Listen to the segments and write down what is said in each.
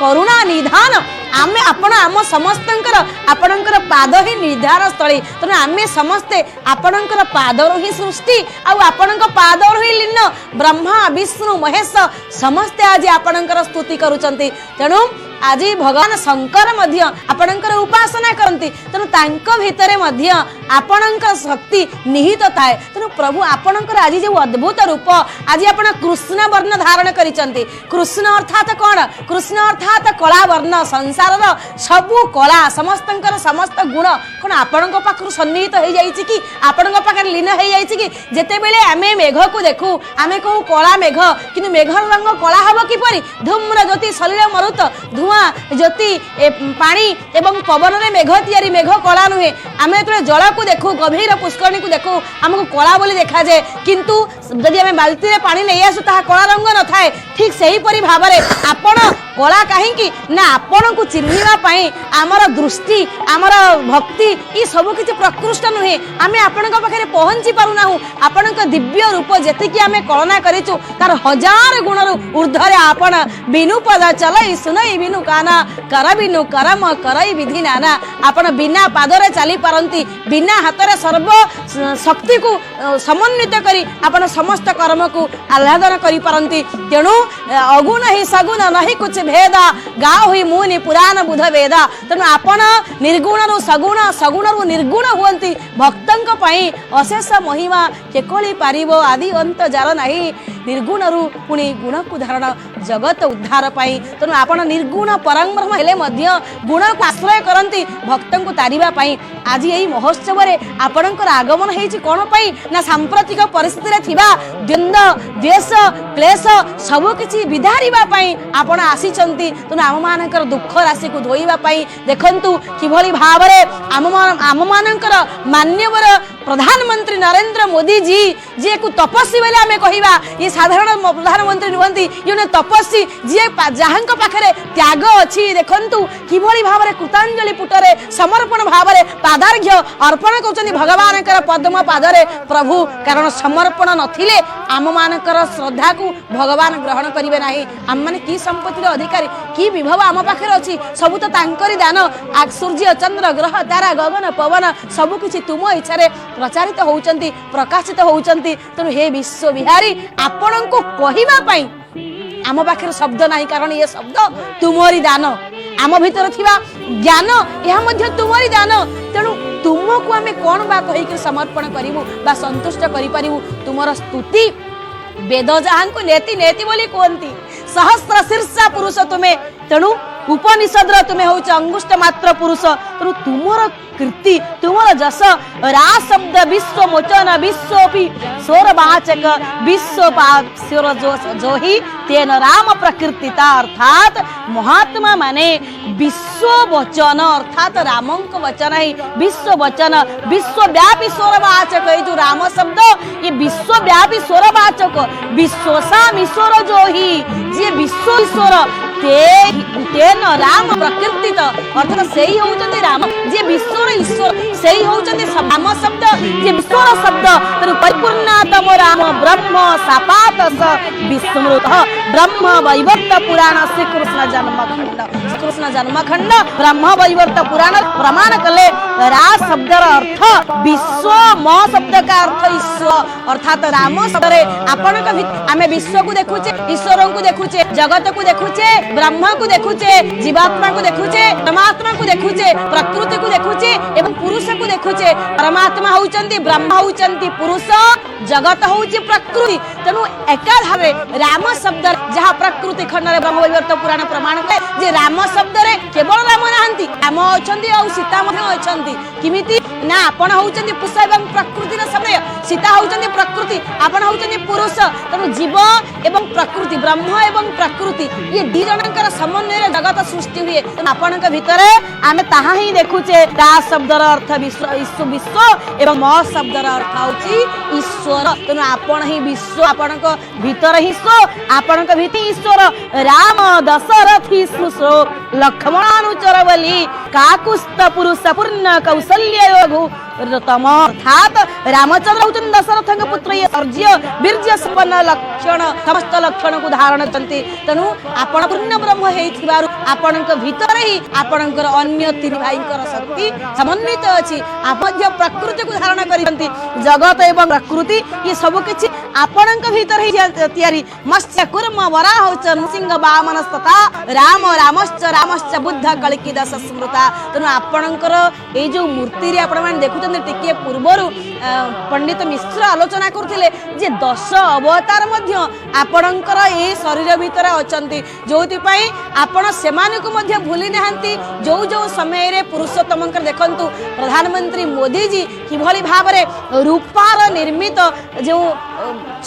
करुणा निधान आमे आपण आम समस्तंकर आपणकर पाद ही निर्धार स्थली तेणु आमे समस्ते आपणकर पादर ही सृष्टि आपणक पादर ही लीन ब्रह्मा विष्णु महेश समस्ते आज आपणकर स्तुति करुचंती तेणु आज भगवान शंकर मध्य आपणकर उपासना करती तेणु तांको भितरे मध्य आपणकर शक्ति निहित थाए तेणु प्रभु आपणकर आज जो अद्भुत रूप आज आपण कृष्ण वर्ण धारण करिसंती कृष्ण अर्थात कौन कृष्ण अर्थात कला वर्ण संसार सबु कला समस्तंकर समस्त गुण कौन आपण पाखु सन्निहित हो जाइछि कि आपण पाखे लीन हो जाइछि कि जेते बेले आमे मेघ को देखू आमे कहू कला मेघ किंतु मेघर रंग कला हबो किपरि धूम्र ज्योति सलिल मरुत धुआं ज्योति पानी एवं पवन में मेघ तैयारी मेघ कला नुहे आम जो जल को देखू गभीर पुष्करणी को देखू आमको कला बोली देखा जाए किंतु जदि आम बाल्टी पानी नहीं आसू ता कला रंग न थाए ठीक सही परी भाव में आपण कला कहीं ना आपण को चिन्हवाई आमर दृष्टि आमर भक्ति ये सब किसी प्रकृष्ट नुहे आम आपण पाखे पहुंची पारूना आपण दिव्य रूप जी आम कलना करूँ तार हजार गुण ऊर्धरे आपण बिनु पद चलई सुनई बिनु काना कर बिनु करम करई विधि नाना आपण बिना पादरे चली पारंती बिना हाथरे सर्व शक्ति को समन्वित करी आपण समस्त कर्म को आह्लादन करी पारंती तेणु अगुण ही सगुण नहीं कुछ भेद गाओ हुई मुनि पुराण बुध वेद तेणु आपण निर्गुण रु सगुण सगुण रु निर्गुण हुअंती भक्तंक पई अशेष महिमा केकोली पारिबो आदि अंत जार नहीं निर्गुण रु पुणी गुण को धारण जगत उद्धार पाई तेणु आपण निर्गुण परब्रह्म हेले मध्य गुण को आश्रय करती भक्त को तारिबा पाई आज यही महोत्सव रे आपणकर आगमन हेछि कोन पाई ना सांप्रतिक परिस्थिति रे थिबा द्वंद्व द्वेष क्लेश सब किछि विधारिबा पाई आपण आसीचंती तेणु आम मानकर दुख राशि को धोइबा पाई देखंतु किभली भाव रे आम मानकर मान्यवर प्रधानमंत्री नरेंद्र मोदी जी जे को तपस्वी बोले आमे कहिबा ये साधारण प्रधानमंत्री नुहंती ये तपस्वी जी जहां पाखे त्याग अच्छी देखंतु किभली भाव में कृतांजलि पुटरे समर्पण भाव में पादार्घ्य अर्पण कर भगवान पद्म पादरे प्रभु कारण समर्पण नथिले आम मानकर श्रद्धा को भगवान ग्रहण करेंगे ना आम मैंने कि संपत्तिर अधिकारी कि विभव आम पाखे अच्छी सबू तो तांकरी दान सूर्य चंद्र ग्रह तारा गगन पवन सबकिछि तुम इच्छा प्रचारित होउचंती प्रकाशित होउचंती तेणु हे विश्व विहारी आपण को कहिबा पाई आम पाखे शब्द नहीं कारण ये शब्द तुमरी दान आम भीतर थिबा ज्ञान यह मध्य तुमरी दान तेणु तुमको आम कौन बा कही समर्पण करूँ बा संतुष्ट करूँ तुमर स्तुति वेद जहां को नेति नेति बोली कहती सहस्र शीर्षा पुरुष तुम्हें तेणु उपनिषद तुम्हें हूँ अंगुष्ठ मात्र पुरुष तेणु तुमर कीर्ति तुमर जस रा शब्द विश्व मोचन विश्वपि स्वरवाचक विश्व जो ही तेन राम प्रकृतिता अर्थात महात्मा माने विश्व वचन अर्थात रामंक वचन ही विश्व वचन विश्वव्यापी स्वरवाचक ये जो राम शब्द ये विश्वव्यापी स्वरवाचक विश्वसाम ईश्वर जो ही जे विश्व ईश्वर तेन राम प्रकृतित अर्थात से ही होउचंदी राम जे विश्वर ईश्वर से ही होउचंदी राम शब्द जे विश्वर शब्द तेणु परिपूर्णतम राम ब्रह्म सापातस विस्मृत ब्रह्म वैवर्त पुराण श्री कृष्ण जन्मखंड ब्रह्म वैवर्त पुराण प्रमाण कले रा शब्द अर्थ विश्व म शब्द का अर्थ ईश्वर अर्थात राम शब्द आपण आम विश्व को देखुचे ईश्वर को देखुचे जगत को देखुचे ब्रह्म को देखुचे जीवात्मा को देखुचे परमात्मा को देखुचे प्रकृति को देखुचे एवं पुरुष को देखुचे परमात्मा होउचंती ब्रह्म होउचंती पुरुष जगत होउची प्रकृति तेणु एकाधारे राम शब्द जहाँ प्रकृति खंड रे ब्रह्म वैवर्त पुराण प्रमाण करे जे राम शब्द रे केवल राम नाहंती राम अछंती और सीता ମଧ୍ୟ अछंती किमिति ना आपण होउचंती पुरुष एवं प्रकृति रे समय सीता होउचंती प्रकृति आपण होउचंती पुरुष तेणु जीव एवं प्रकृति ब्रह्म एवं प्रकृति ये दी जनकर समन्वय जगत सृष्टि हुए आपण भितर आमे ताहा ही देखुचे ता शब्दर अर्थ विश्व विश्व एवं म शब्दर अर्थ होची ईश्वर तेणु आपण ही विश्व ଆପଣଙ୍କ ଭିତରେ ହିଁ ସୋ ଆପଣଙ୍କ ଭିତରେ ଈଶ୍ୱର ରାମ ଦଶରଥୀ ସୁଶ୍ରୋ ଲକ୍ଷ୍ମଣାନୁଚର ବୋଲି କାକୁସ୍ତ ପୁରୁଷ ପୂର୍ଣ୍ଣ କୌଶଲ୍ୟ ଯୋଗୁ ତମ ଅର୍ଥାତ୍ ରାମଚନ୍ଦ୍ର ହଉଛନ୍ତି ଦଶରଥଙ୍କ ପୁତ୍ର। ଇଏ ସୌର୍ଯ୍ୟ ବୀର୍ଯ୍ୟ ସମ୍ପନ୍ନ ଲକ୍ଷଣ ସମସ୍ତ ଲକ୍ଷଣକୁ ଧାରଣ କରନ୍ତି। ତେଣୁ ଆପଣ ପୂର୍ଣ୍ଣ ବ୍ରହ୍ମ ହେଇଥିବାରୁ ଆପଣଙ୍କ ଭିତରେ ହିଁ ଆପଣଙ୍କର ଅନ୍ୟ ତିନି ଭାଇଙ୍କର ଶକ୍ତି ସମନ୍ୱିତ ଅଛି। ମଧ୍ୟ ପ୍ରକୃତିକୁ ଧାରଣ କରିଛନ୍ତି। ଜଗତ ଏବଂ ପ୍ରକୃତି ଇଏ ସବୁ କିଛି ଆପଣଙ୍କ ଭିତରେ ହିଁ ତିଆରି। ମତ୍ସ୍ୟ କୁର୍ମ ବରାହ ନୃସିଂହ ବାମନ ତଥା ରାମ ରାମଶ୍ଚ ବୁଦ୍ଧ କଳିକି ଦାସ ସ୍ମୃତା। ତେଣୁ ଆପଣଙ୍କର ଏଇ ଯୋଉ ମୂର୍ତ୍ତିରେ ଆପଣମାନେ ଦେଖୁଛନ୍ତି ଟିକେ ପୂର୍ବରୁ ପଣ୍ଡିତ ମିଶ୍ର ଆଲୋଚନା କରୁଥିଲେ ଯେ 10 ଅବତାର ମଧ୍ୟ ଆପଣଙ୍କର ଏଇ ଶରୀର ଭିତରେ ଅଛନ୍ତି, ଯୋଉଥିପାଇଁ ଆପଣ ସେମାନଙ୍କୁ ମଧ୍ୟ ଭୁଲି ନାହାନ୍ତି। ଯୋଉ ଯୋଉ ସମୟରେ ପୁରୁଷୋତ୍ତମଙ୍କର ଦେଖନ୍ତୁ ପ୍ରଧାନମନ୍ତ୍ରୀ ମୋଦିଜୀ କିଭଳି ଭାବରେ ରୂପାର ନିର୍ମିତ ଯେଉଁ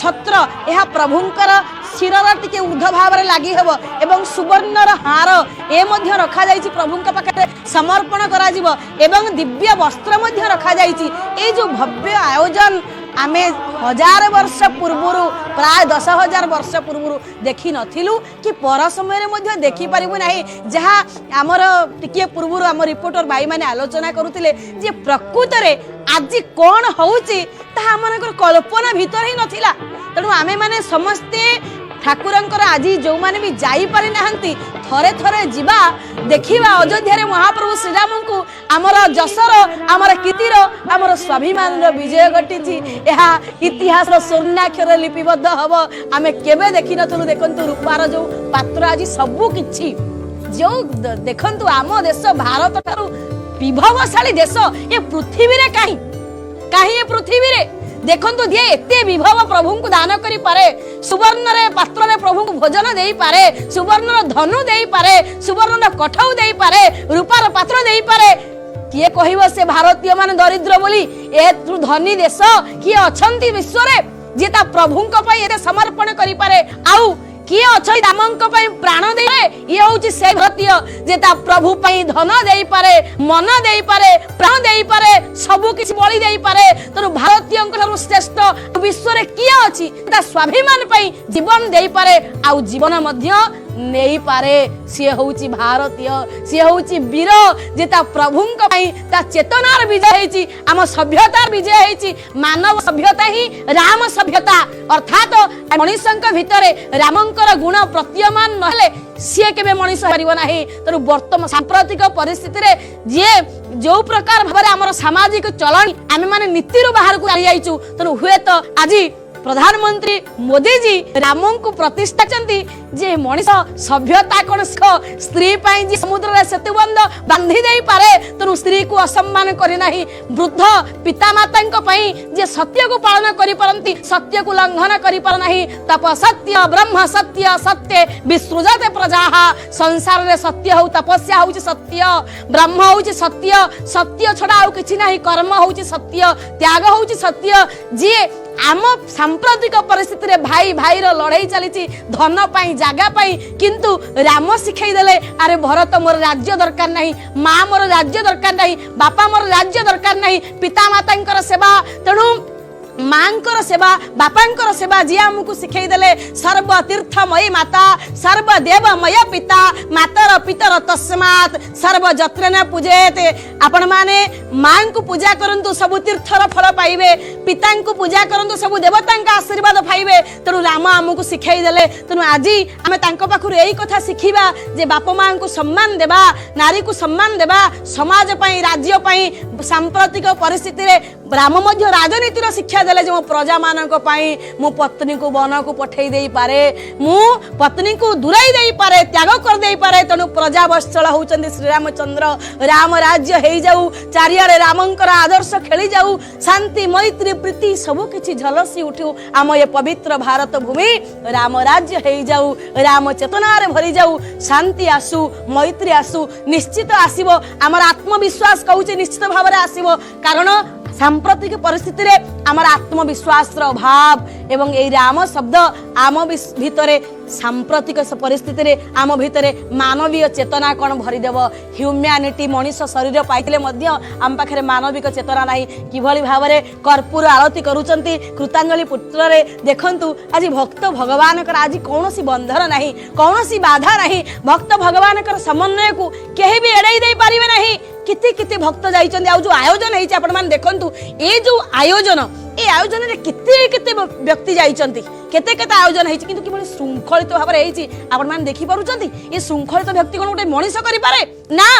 ଛତ୍ର ଏହା ପ୍ରଭୁଙ୍କର ଶିରର ଟିକେ ଉର୍ଦ୍ଧ୍ୱ ଭାବରେ ଲାଗି ହେବ ଏବଂ ସୁବର୍ଣ୍ଣର ହାର ଏ ମଧ୍ୟ ରଖାଯାଇଛି ପ୍ରଭୁଙ୍କ ପାଖରେ ସମର୍ପଣ କରାଯିବ ଏବଂ ଦିବ୍ୟ ବସ୍ତ୍ର ମଧ୍ୟ ରଖାଯାଇଛି। ଏଇ ଯୋଉ ଭବ୍ୟ ଆୟୋଜନ ଆମେ 1000 ବର୍ଷ ପୂର୍ବରୁ ପ୍ରାୟ 10,000 ବର୍ଷ ପୂର୍ବରୁ ଦେଖି ନଥିଲୁ କି ପର ସମୟରେ ମଧ୍ୟ ଦେଖିପାରିବୁ ନାହିଁ। ଯାହା ଆମର ଟିକିଏ ପୂର୍ବରୁ ଆମ ରିପୋର୍ଟର ଭାଇମାନେ ଆଲୋଚନା କରୁଥିଲେ ଯେ ପ୍ରକୃତରେ ଆଜି କ'ଣ ହେଉଛି ତାହା ଆମମାନଙ୍କର କଳ୍ପନା ଭିତରେ ହିଁ ନଥିଲା। ତେଣୁ ଆମେମାନେ ସମସ୍ତେ ଠାକୁରଙ୍କର ଆଜି ଯେଉଁମାନେ ବି ଯାଇପାରି ନାହାନ୍ତି ଥରେ ଥରେ ଯିବା ଦେଖିବା ଅଯୋଧ୍ୟାରେ ମହାପ୍ରଭୁ ଶ୍ରୀରାମଙ୍କୁ ଆମର ଯଶର ଆମର କୀର୍ତ୍ତିର ଆମର ସ୍ୱାଭିମାନର ବିଜୟ ଘଟିଛି। ଏହା ଇତିହାସର ସ୍ୱର୍ଣ୍ଣାକ୍ଷର ଲିପିବଦ୍ଧ ହେବ। ଆମେ କେବେ ଦେଖିନଥିଲୁ। ଦେଖନ୍ତୁ ରୂପାର ଯେଉଁ ପାତ୍ର ଆଜି ସବୁ କିଛି ଯେଉଁ ଦେଖନ୍ତୁ ଆମ ଦେଶ ଭାରତ ଠାରୁ ବିଭବଶାଳୀ ଦେଶ ଏ ପୃଥିବୀରେ କାହିଁ ଏ ପୃଥିବୀରେ ଦେଖନ୍ତୁ ଯିଏ ଏତେ ବିଭବ ପ୍ରଭୁଙ୍କୁ ଦାନ କରିପାରେ, ସୁବର୍ଣ୍ଣରେ ପାତ୍ରରେ ପ୍ରଭୁଙ୍କୁ ଭୋଜନ ଦେଇପାରେ, ସୁବର୍ଣ୍ଣର ଧନୁ ଦେଇପାରେ, ସୁବର୍ଣ୍ଣର କଠଉ ଦେଇପାରେ, ରୂପାର ପାତ୍ର ଦେଇପାରେ, କିଏ କହିବ ସେ ଭାରତୀୟ ମାନେ ଦରିଦ୍ର ବୋଲି? ଏ ଧନୀ ଦେଶ କିଏ ଅଛନ୍ତି ବିଶ୍ୱରେ ଯିଏ ତା ପ୍ରଭୁଙ୍କ ପାଇଁ ଏତେ ସମର୍ପଣ କରିପାରେ? ଆଉ କିଏ ଅଛନ୍ତି ରାମଙ୍କ ପାଇଁ ପ୍ରାଣ ଦେଇପାରେ? ଇଏ ହଉଛି ସେ ଭାରତୀୟ ଯେ ତା ପ୍ରଭୁ ପାଇଁ ଧନ ଦେଇପାରେ, ମନ ଦେଇପାରେ, ପ୍ରାଣ ଦେଇପାରେ, ସବୁ କିଛି ବଳି ଦେଇପାରେ। ତେଣୁ ଭାରତୀୟଙ୍କ ଠାରୁ ଶ୍ରେଷ୍ଠ ବିଶ୍ୱରେ କିଏ ଅଛି? ତା ସ୍ୱାଭିମାନ ପାଇଁ ଜୀବନ ଦେଇପାରେ ଆଉ ଜୀବନ ମଧ୍ୟ ନେଇପାରେ। ସିଏ ହଉଛି ଭାରତୀୟ, ସିଏ ହଉଛି ବୀର ଯେ ତା ପ୍ରଭୁଙ୍କ ପାଇଁ ତା ଚେତନାର ବିଜୟ ହେଇଛି, ଆମ ସଭ୍ୟତାର ବିଜୟ ହେଇଛି। ମାନବ ସଭ୍ୟତା ହିଁ ରାମ ସଭ୍ୟତା, ଅର୍ଥାତ୍ ମଣିଷଙ୍କ ଭିତରେ ରାମଙ୍କର ଗୁଣ ପ୍ରତୀୟମାନ ନହେଲେ ସିଏ କେବେ ମଣିଷ ପାରିବ ନାହିଁ। ତେଣୁ ବର୍ତ୍ତମାନ ସାମ୍ପ୍ରତିକ ପରିସ୍ଥିତିରେ ଯିଏ ଯୋଉ ପ୍ରକାର ଭାବରେ ଆମର ସାମାଜିକ ଚଳଣି ଆମେ ମାନେ ନୀତିରୁ ବାହାରକୁ ଚାଲି ଯାଇଛୁ। ତେଣୁ ହୁଏତ ଆଜି ପ୍ରଧାନମନ୍ତ୍ରୀ ମୋଦିଜୀ ରାମଙ୍କୁ ପ୍ରତିଷ୍ଠା କରିଛନ୍ତି ଯେ ମଣିଷ ସଭ୍ୟତା କ'ଣ ସ୍ତ୍ରୀ ପାଇଁ ଯେ ସମୁଦ୍ରରେ ସେତୁବନ୍ଧ ବାନ୍ଧି ଦେଇପାରେ, ତେଣୁ ସ୍ତ୍ରୀକୁ ଅସମ୍ମାନ କରି ନାହିଁ। ବୃଦ୍ଧ ପିତାମାତାଙ୍କ ପାଇଁ ଯେ ସତ୍ୟକୁ ପାଳନ କରିପାରନ୍ତି, ସତ୍ୟକୁ ଲଙ୍ଘନ କରିପାର ନାହିଁ। ତପ ସତ୍ୟ ବ୍ରହ୍ମ ସତ୍ୟ ସତ୍ୟ ବିସୃଜତେ ପ୍ରଜାଃ। ସଂସାରରେ ସତ୍ୟ ହଉ ତପସ୍ୟା ହଉଛି ସତ୍ୟ, ବ୍ରହ୍ମ ହଉଛି ସତ୍ୟ, ସତ୍ୟ ଛଡା ଆଉ କିଛି ନାହିଁ। କର୍ମ ହଉଛି ସତ୍ୟ, ତ୍ୟାଗ ହଉଛି ସତ୍ୟ। ଯିଏ ଆମ ସାମ୍ପ୍ରତିକ ପରିସ୍ଥିତିରେ ଭାଇ ଭାଇର ଲଢେଇ ଚାଲିଛି ଧନ ପାଇଁ, ଜାଗା ପାଇଁ, କିନ୍ତୁ ରାମ ଶିଖେଇ ଦେଲେ ଆରେ ଭରତ ମୋର ରାଜ୍ୟ ଦରକାର ନାହିଁ, ମା ମୋର ରାଜ୍ୟ ଦରକାର ନାହିଁ, ବାପା ମୋର ରାଜ୍ୟ ଦରକାର ନାହିଁ, ପିତାମାତାଙ୍କର ସେବା, ତେଣୁ ମାଙ୍କର ସେବା, ବାପାଙ୍କର ସେବା ଯିଏ ଆମକୁ ଶିଖେଇ ଦେଲେ ସର୍ବ ତୀର୍ଥମୟୀ ମାତା, ସର୍ବ ଦେବମୟ ପିତା, ମାତର ପିତର ତସ୍ମାତ୍ ସର୍ବ ଯତ୍ନେନ ପୂଜେତେ। ଆପଣ ମାନେ ମାଙ୍କୁ ପୂଜା କରନ୍ତୁ ସବୁ ତୀର୍ଥର ଫଳ ପାଇବେ, ପିତାଙ୍କୁ ପୂଜା କରନ୍ତୁ ସବୁ ଦେବତାଙ୍କ ଆଶୀର୍ବାଦ ପାଇବେ। ତେଣୁ ରାମ ଆମକୁ ଶିଖେଇ ଦେଲେ। ତେଣୁ ଆଜି ଆମେ ତାଙ୍କ ପାଖରୁ ଏଇ କଥା ଶିଖିବା ଯେ ବାପା ମାଙ୍କୁ ସମ୍ମାନ ଦେବା, ନାରୀକୁ ସମ୍ମାନ ଦେବା, ସମାଜ ପାଇଁ, ରାଜ୍ୟ ପାଇଁ। ସାମ୍ପ୍ରତିକ ପରିସ୍ଥିତିରେ ରାମ ମଧ୍ୟ ରାଜନୀତିର ଶିକ୍ଷା ଦେଲେ ଯେ ମୋ ପ୍ରଜାମାନଙ୍କ ପାଇଁ ମୁଁ ପତ୍ନୀକୁ ବନକୁ ପଠେଇ ଦେଇପାରେ, ମୁଁ ପତ୍ନୀକୁ ଦୂରେଇ ଦେଇପାରେ, ତ୍ୟାଗ କରିଦେଇପାରେ। ତେଣୁ ପ୍ରଜା ବତ୍ସଳ ହଉଛନ୍ତି ଶ୍ରୀରାମଚନ୍ଦ୍ର। ରାମ ରାଜ୍ୟ ହେଇଯାଉ, ଚାରିଆଡେ ରାମଙ୍କର ଆଦର୍ଶ ଖେଳି ଯାଉ, ଶାନ୍ତି ମୈତ୍ରୀ ପ୍ରୀତି ସବୁ କିଛି ଝଲସି ଉଠୁ ଆମ ଏ ପବିତ୍ର ଭାରତ ଭୂମି। ରାମ ରାଜ୍ୟ ହେଇଯାଉ, ରାମ ଚେତନାରେ ଭରି ଯାଉ, ଶାନ୍ତି ଆସୁ, ମୈତ୍ରୀ ଆସୁ, ନିଶ୍ଚିତ ଆସିବ। ଆମର ଆତ୍ମବିଶ୍ୱାସ କହୁଛି ନିଶ୍ଚିତ ଭାବରେ ଆସିବ। କାରଣ सांप्रतिक परिस्थिति रे आमर आत्मविश्वास अभाव एवं ए राम शब्द आम भितरे सांप्रतिक परिस्थिति रे आम भितरे मानवीय चेतना कौन भरीदेव ह्यूमैनिटी मनीष शरीर पाइले आम पाखे मानविक चेतना नहीं किभली भाव में कर्पूर आरती करुचंती कृतांजलि पुत्र रे देखंतु आज भक्त भगवान आज कौन बंधन नहीं कौन बाधा नहीं भक्त भगवान समन्वय को केही भी एड़ाई दे पारिबे नहीं किति किति भक्त जाइछन्ती आ जो आयोजन हेछि आपण मान देखंतु ए जो आयोजन ए आयोजन रे किति किति व्यक्ति जाइछन्ती केते केते आयोजन हेछि किंतु किभली शृंखलित भाव रे हेछि आपण मान देखि पारुछन्ती ए शृंखलित व्यक्ति कोन गोटे मनीष करि पारे ना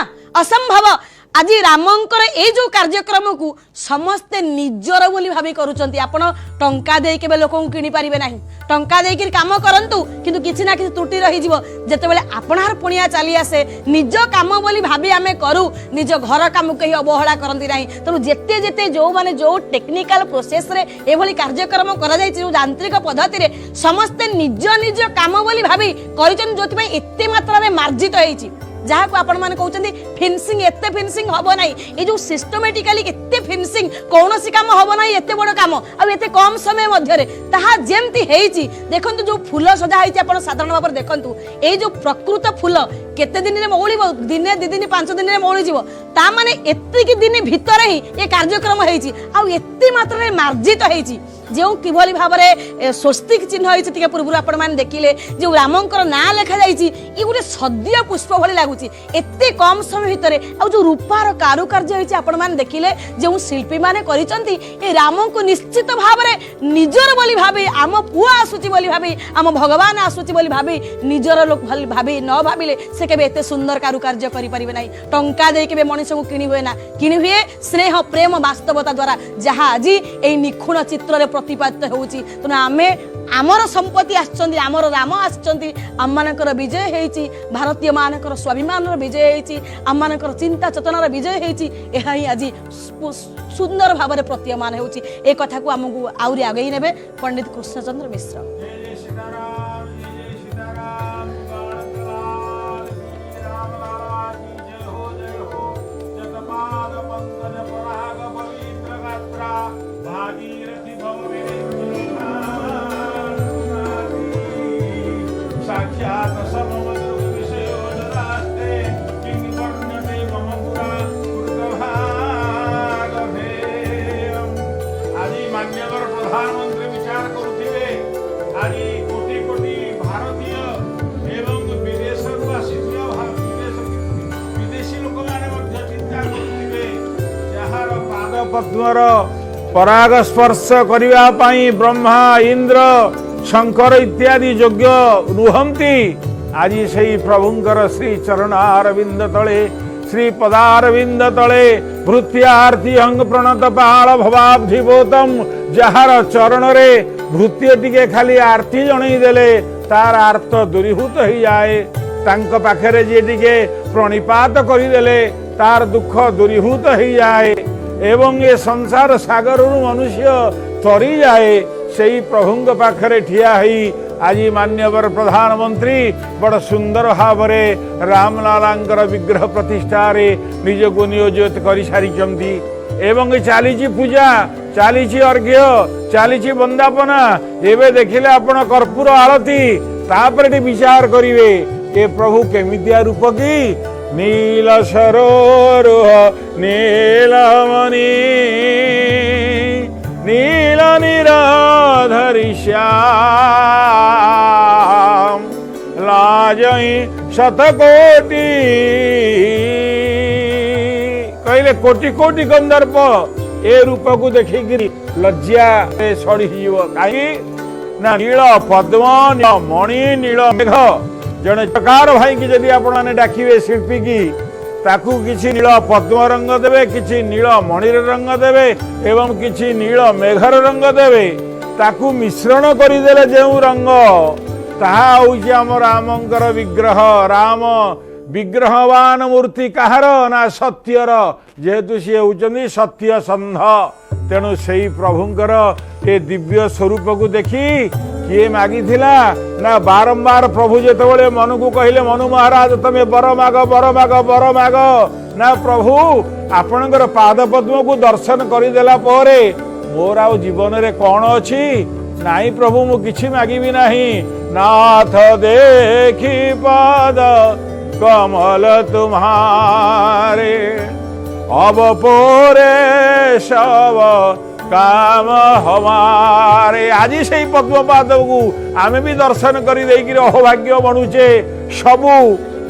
असंभव आज रामंकर ए जो कार्यक्रम को समस्ते निजर बोली भाबी करूचंती आपण टंका दे केबे लोक को किनि पारिबे नाही टंका दे कि काम करंतु किंतु किछि ना किछि त्रुटि रहि जिवो जेतेबेले आपणार पुणिया चली आसे निज काम बोली भाबी आमे करू निज घर काम कहि अवहेला करंती नाही तनु जेते जेते जो माने जो टेक्निकल प्रोसेस रे ए भली कार्यक्रम करा जाय छि यांत्रिक पद्धति रे समस्ते निज निज काम बोली भाबी करिचन जोति पई एते मात्रा रे मार्जित होई छि जहाँ को आपण माने कहउचंदी फिनिशिंग एते फिनिशिंग हबो नाही ए जो सिस्टमैटिकली एते फिनिशिंग कोनोसी काम हबो नाही एते बड़ काम आ एते कम समय मध्य रे ताहा जेमती हेइची देखंतु जो फूल सजा हेइची आपण साधारण भाबर देखंतु ए जो प्रकृत फूल केते दिन रे मौळीबो दिने 2 दिन 5 दिन रे मौळी जिवो ता माने एते कि दिन भीतर ही ए कार्यक्रम हेइची आ एते मात्रा रे मार्जित हेइची जो किभली भाव में स्वस्तिक चिन्ह होती पूर्व आपण मैंने देखिले जो रामंकर ना लेखा जाइए ये गोटे सद्य पुष्प भली लगुच एते कम समय भितर आ जो रूपार कारुकार्य होती आपण मैंने देखिले जो शिल्पी मैंने करिसंती ए राम को निश्चित भाव में निजर बोली भाबी आम पुआ आसुची बोली भाबी आम भगवान आसुची बोली भाबी निजर लोक भली भाबी न भाबिले से केबे एते सुंदर कारुकार्य करि परिबे नाही टंका दे केबे मनुष्य को किनि हुए ना किनि हुए स्नेह प्रेम वास्तवता द्वारा जहाँ आज ए निखुण चित्र रे प्रतिपादित होउची तने आमे आमर संपत्ति आछंती आमर राम आछंती आममानकर विजय हेइची भारतीय मानकर स्वाभिमान विजय हेइची आममानकर चिंता चेतना विजय हेइची एहा ही आज सुंदर भाव में प्रतीयमान होउची ए कथा को हमकु आउरी आगे नेबे पंडित कृष्णचंद्र मिश्र। प्रधानमंत्री विचार करुथिबे आज कोटी कोटी भारतीय एवं विदेश विदेशी लोक माने मध्य चिंता करुथिबे जहार पाद पद्मर पराग स्पर्श करिवा पई ब्रह्मा इंद्र शंकर इत्यादि योग्य रुहंती आज सही प्रभुंकर श्री चरणारविंद तले श्री पदारविंद तले भृत्यार्थी अंग प्रणत पाल भवाब्धिबोतम जहार चरण रे भृत्य टिके खाली आरती जणई देले तार आर्त दूरीभूत हो जाए तांको पाखरे जे टिके प्रणिपात करि देले तार दुख दूरीभूत हो जाए एवं ये संसार सागर मनुष्य तरी जाए सेई प्रभुंग पाखरे ठिया हई आज मान्यवर प्रधानमंत्री बड़ सुंदर भाव रामलालांकर विग्रह प्रतिष्ठा रे निज को नियोजित कर सारी एवं चली पूजा चली अर्घ्य चली वंदापना एवं देखिले आपण कर्पूर आरती तापर विचार करिवे ए प्रभु केमितिया रूप की नील सरोरुह नीलमणि नील निराधरि श्याम लाजई शतकोटि कहले कोटि कोटि गंधर्व ए रूप को देखिकी लज्जा सड़ी कहीं ना नील पद्म मणि नील मेघ जड़े चकार भाई की जदि आपण माने डाकिबे शिल्पी की ताकू किछि नील पद्म रंग देवे किछि नील मणिर रंग देवे एवं किछि नील मेघर रंग देवे ताकू मिश्रण करिदेले जेउ रंग ताहा होउछि हम रामंकर विग्रह राम विग्रहवान मूर्ति कहार ना सत्यर जेहेतु सी होउचंदी सत्य संध तेणु सेई प्रभुंकर ए दिव्य स्वरूप को देखी किए मागी ना बारंबार प्रभु जेतबेले मनु को कहले मनु महाराज तमे बर माग ना प्रभु ଆପଣଙ୍କର ପାଦ ପଦ୍ମକୁ ଦର୍ଶନ କରିଦେଲା ପରେ ମୋର ଆଉ ଜୀବନରେ କଣ ଅଛି? ନାଇଁ ପ୍ରଭୁ, ମୁଁ କିଛି ମାଗିବି ନାହିଁ। ନାଥ ଦେଖି ପାଦ कमल तुम्हारे अब पोरे सब काम हमारे। आज से पद्मपाद को आमे भी दर्शन कर अहोभाग्य बनुचे। सबू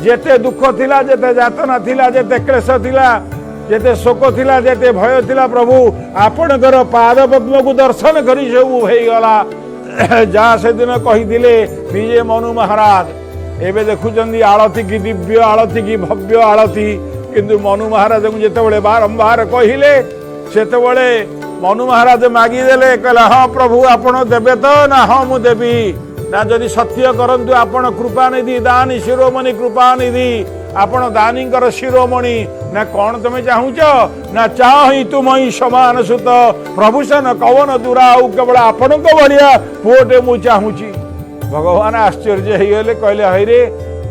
जेते दुख थिला, जेते यातना थिला, जेते क्लेश थिला, जेते शोक थिला, जेते भय थिला, प्रभु आपणकर पाद पद्म को दर्शन करी सब हो गला। जहाँ से दिन कही विजय मनु महाराज एबे देखुचंदी आळती की दिव्य आळती की भव्य आळती। किंतु मनु महाराज को जेतेबेले बारंबार कहिले सेतेबेले मनु महाराज मागिदेले, कहले हाँ प्रभु आपण देबे तो ना? हाँ मु देबी ना। जदि सत्य करंतु आपण कृपानिधि दानी शिरोमणि कृपानिधि आपण दानीकर शिरोमणि ना। कौन तुम चाहूच ना? चाही तुम ही समान सुत प्रभुषण कवन दुराऊ केवल आपण को बढ़िया पुओटे मु चाहूची। भगवान आश्चर्य होगले, कहले हईरे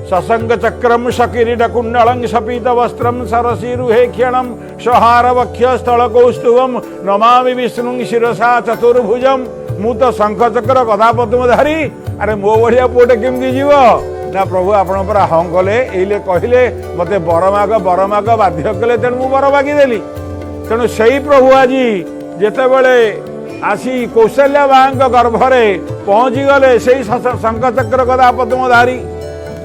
ससंग चक्रम सकिरीट कुंडलं सपीत वस्त्रम सरसीरुहे क्षणम सहार वक्ष स्थल कौस्तुभम नमामि विष्णु शिरसा चतुर्भुजम। मु तो शंख चक्र गदा पद्मधारी, अरे मो बढ़िया पुओटे केमती जीव ना? प्रभु आपण पर हाँ कले, एले कहले मते बर माग बाध्य कले, तेणु मु बर मागिदेली। तेणु से प्रभु आज जेतेबेले आसी कौशल्या माँ गर्भरे पहुंची गले से शंख चक्र गदा पद्मधारी।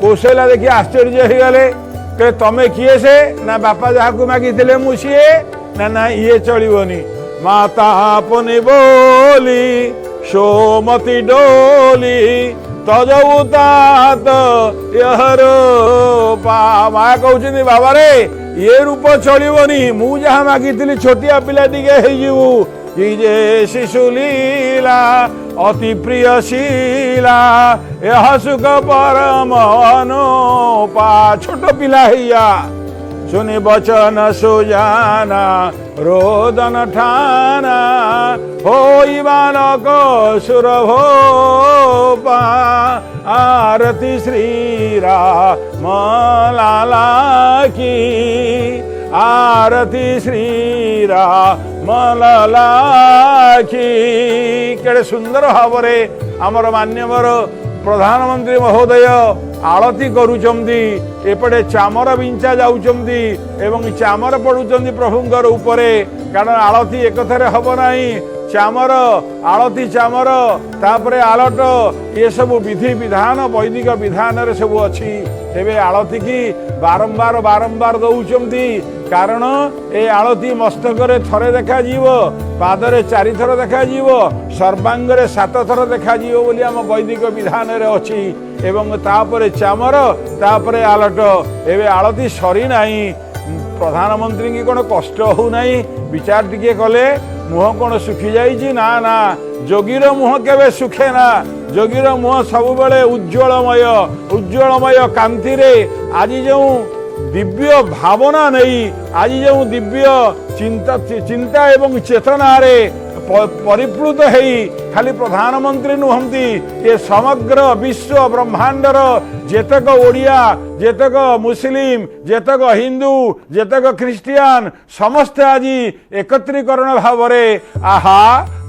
कौशल्या देखी आश्चर्य हो गले, के तमे किए से? ना बापा जहाँ को मागी मुसीए ना ना ये चलनी। माता पुनि बोली सोमती डोली तजउतात यहरो पा। माँ कहते बाबा रे ये रूप चलनी, मु जहाँ मागी छोटिया पिला टिके हो कि जे शिशु लीला अति प्रिय शीला यह सुख परम अनुपा। छोट पिला हैया सुनि बचन सुजाना रोदन ठाना होई बालक सुरभोपा। आरती श्री राम लाला की, आरती श्री राम लाला की। केड़े सुंदर भाव आमर मान्यवर प्रधानमंत्री महोदय आलती करुचंदी, एपटे चामर विंचा जाउचंदी एवं चामर पड़ुचंदी प्रभुंकर उपरे। कारण आलती एकथरे हब नाही, चामर आलती चामर तापरे आलट ये सब विधि विधान वैदिक विधान रे सब अच्छी। तेबे आलती की बारंबार बारंबार दौचंदी, कारण ए आलती मस्तक थरे देखा जीव, पादरे 4 थर देखा जीव, सर्वांगरे 7 थर देखा जीव बोली आम वैदिक विधान रे अच्छी। एवं तापरे चामर तापरे आलट। एबे आलती सरी नाही, प्रधानमंत्री की कौन कष्ट हो नाही? विचार टिके कले मुह कौन सुखी जाइए? ना ना, जोगीर मुह केबे सुखे ना। जोगीर मुह सब बेले उज्ज्वलमय, उज्ज्वलमय कांति रे। आज जो दिव्य भावना नहीं, आज जो दिव्य चिंता एवं चेतना रे परिप्लुत है। खाली प्रधानमंत्री नुहंती, ये समग्र विश्व ब्रह्मांडर जेतक ओडिया, जेतक मुस्लिम, जेतक हिंदू, जेतक ख्रिस्टियान समस्त आज एकत्रीकरण भाव रे आहा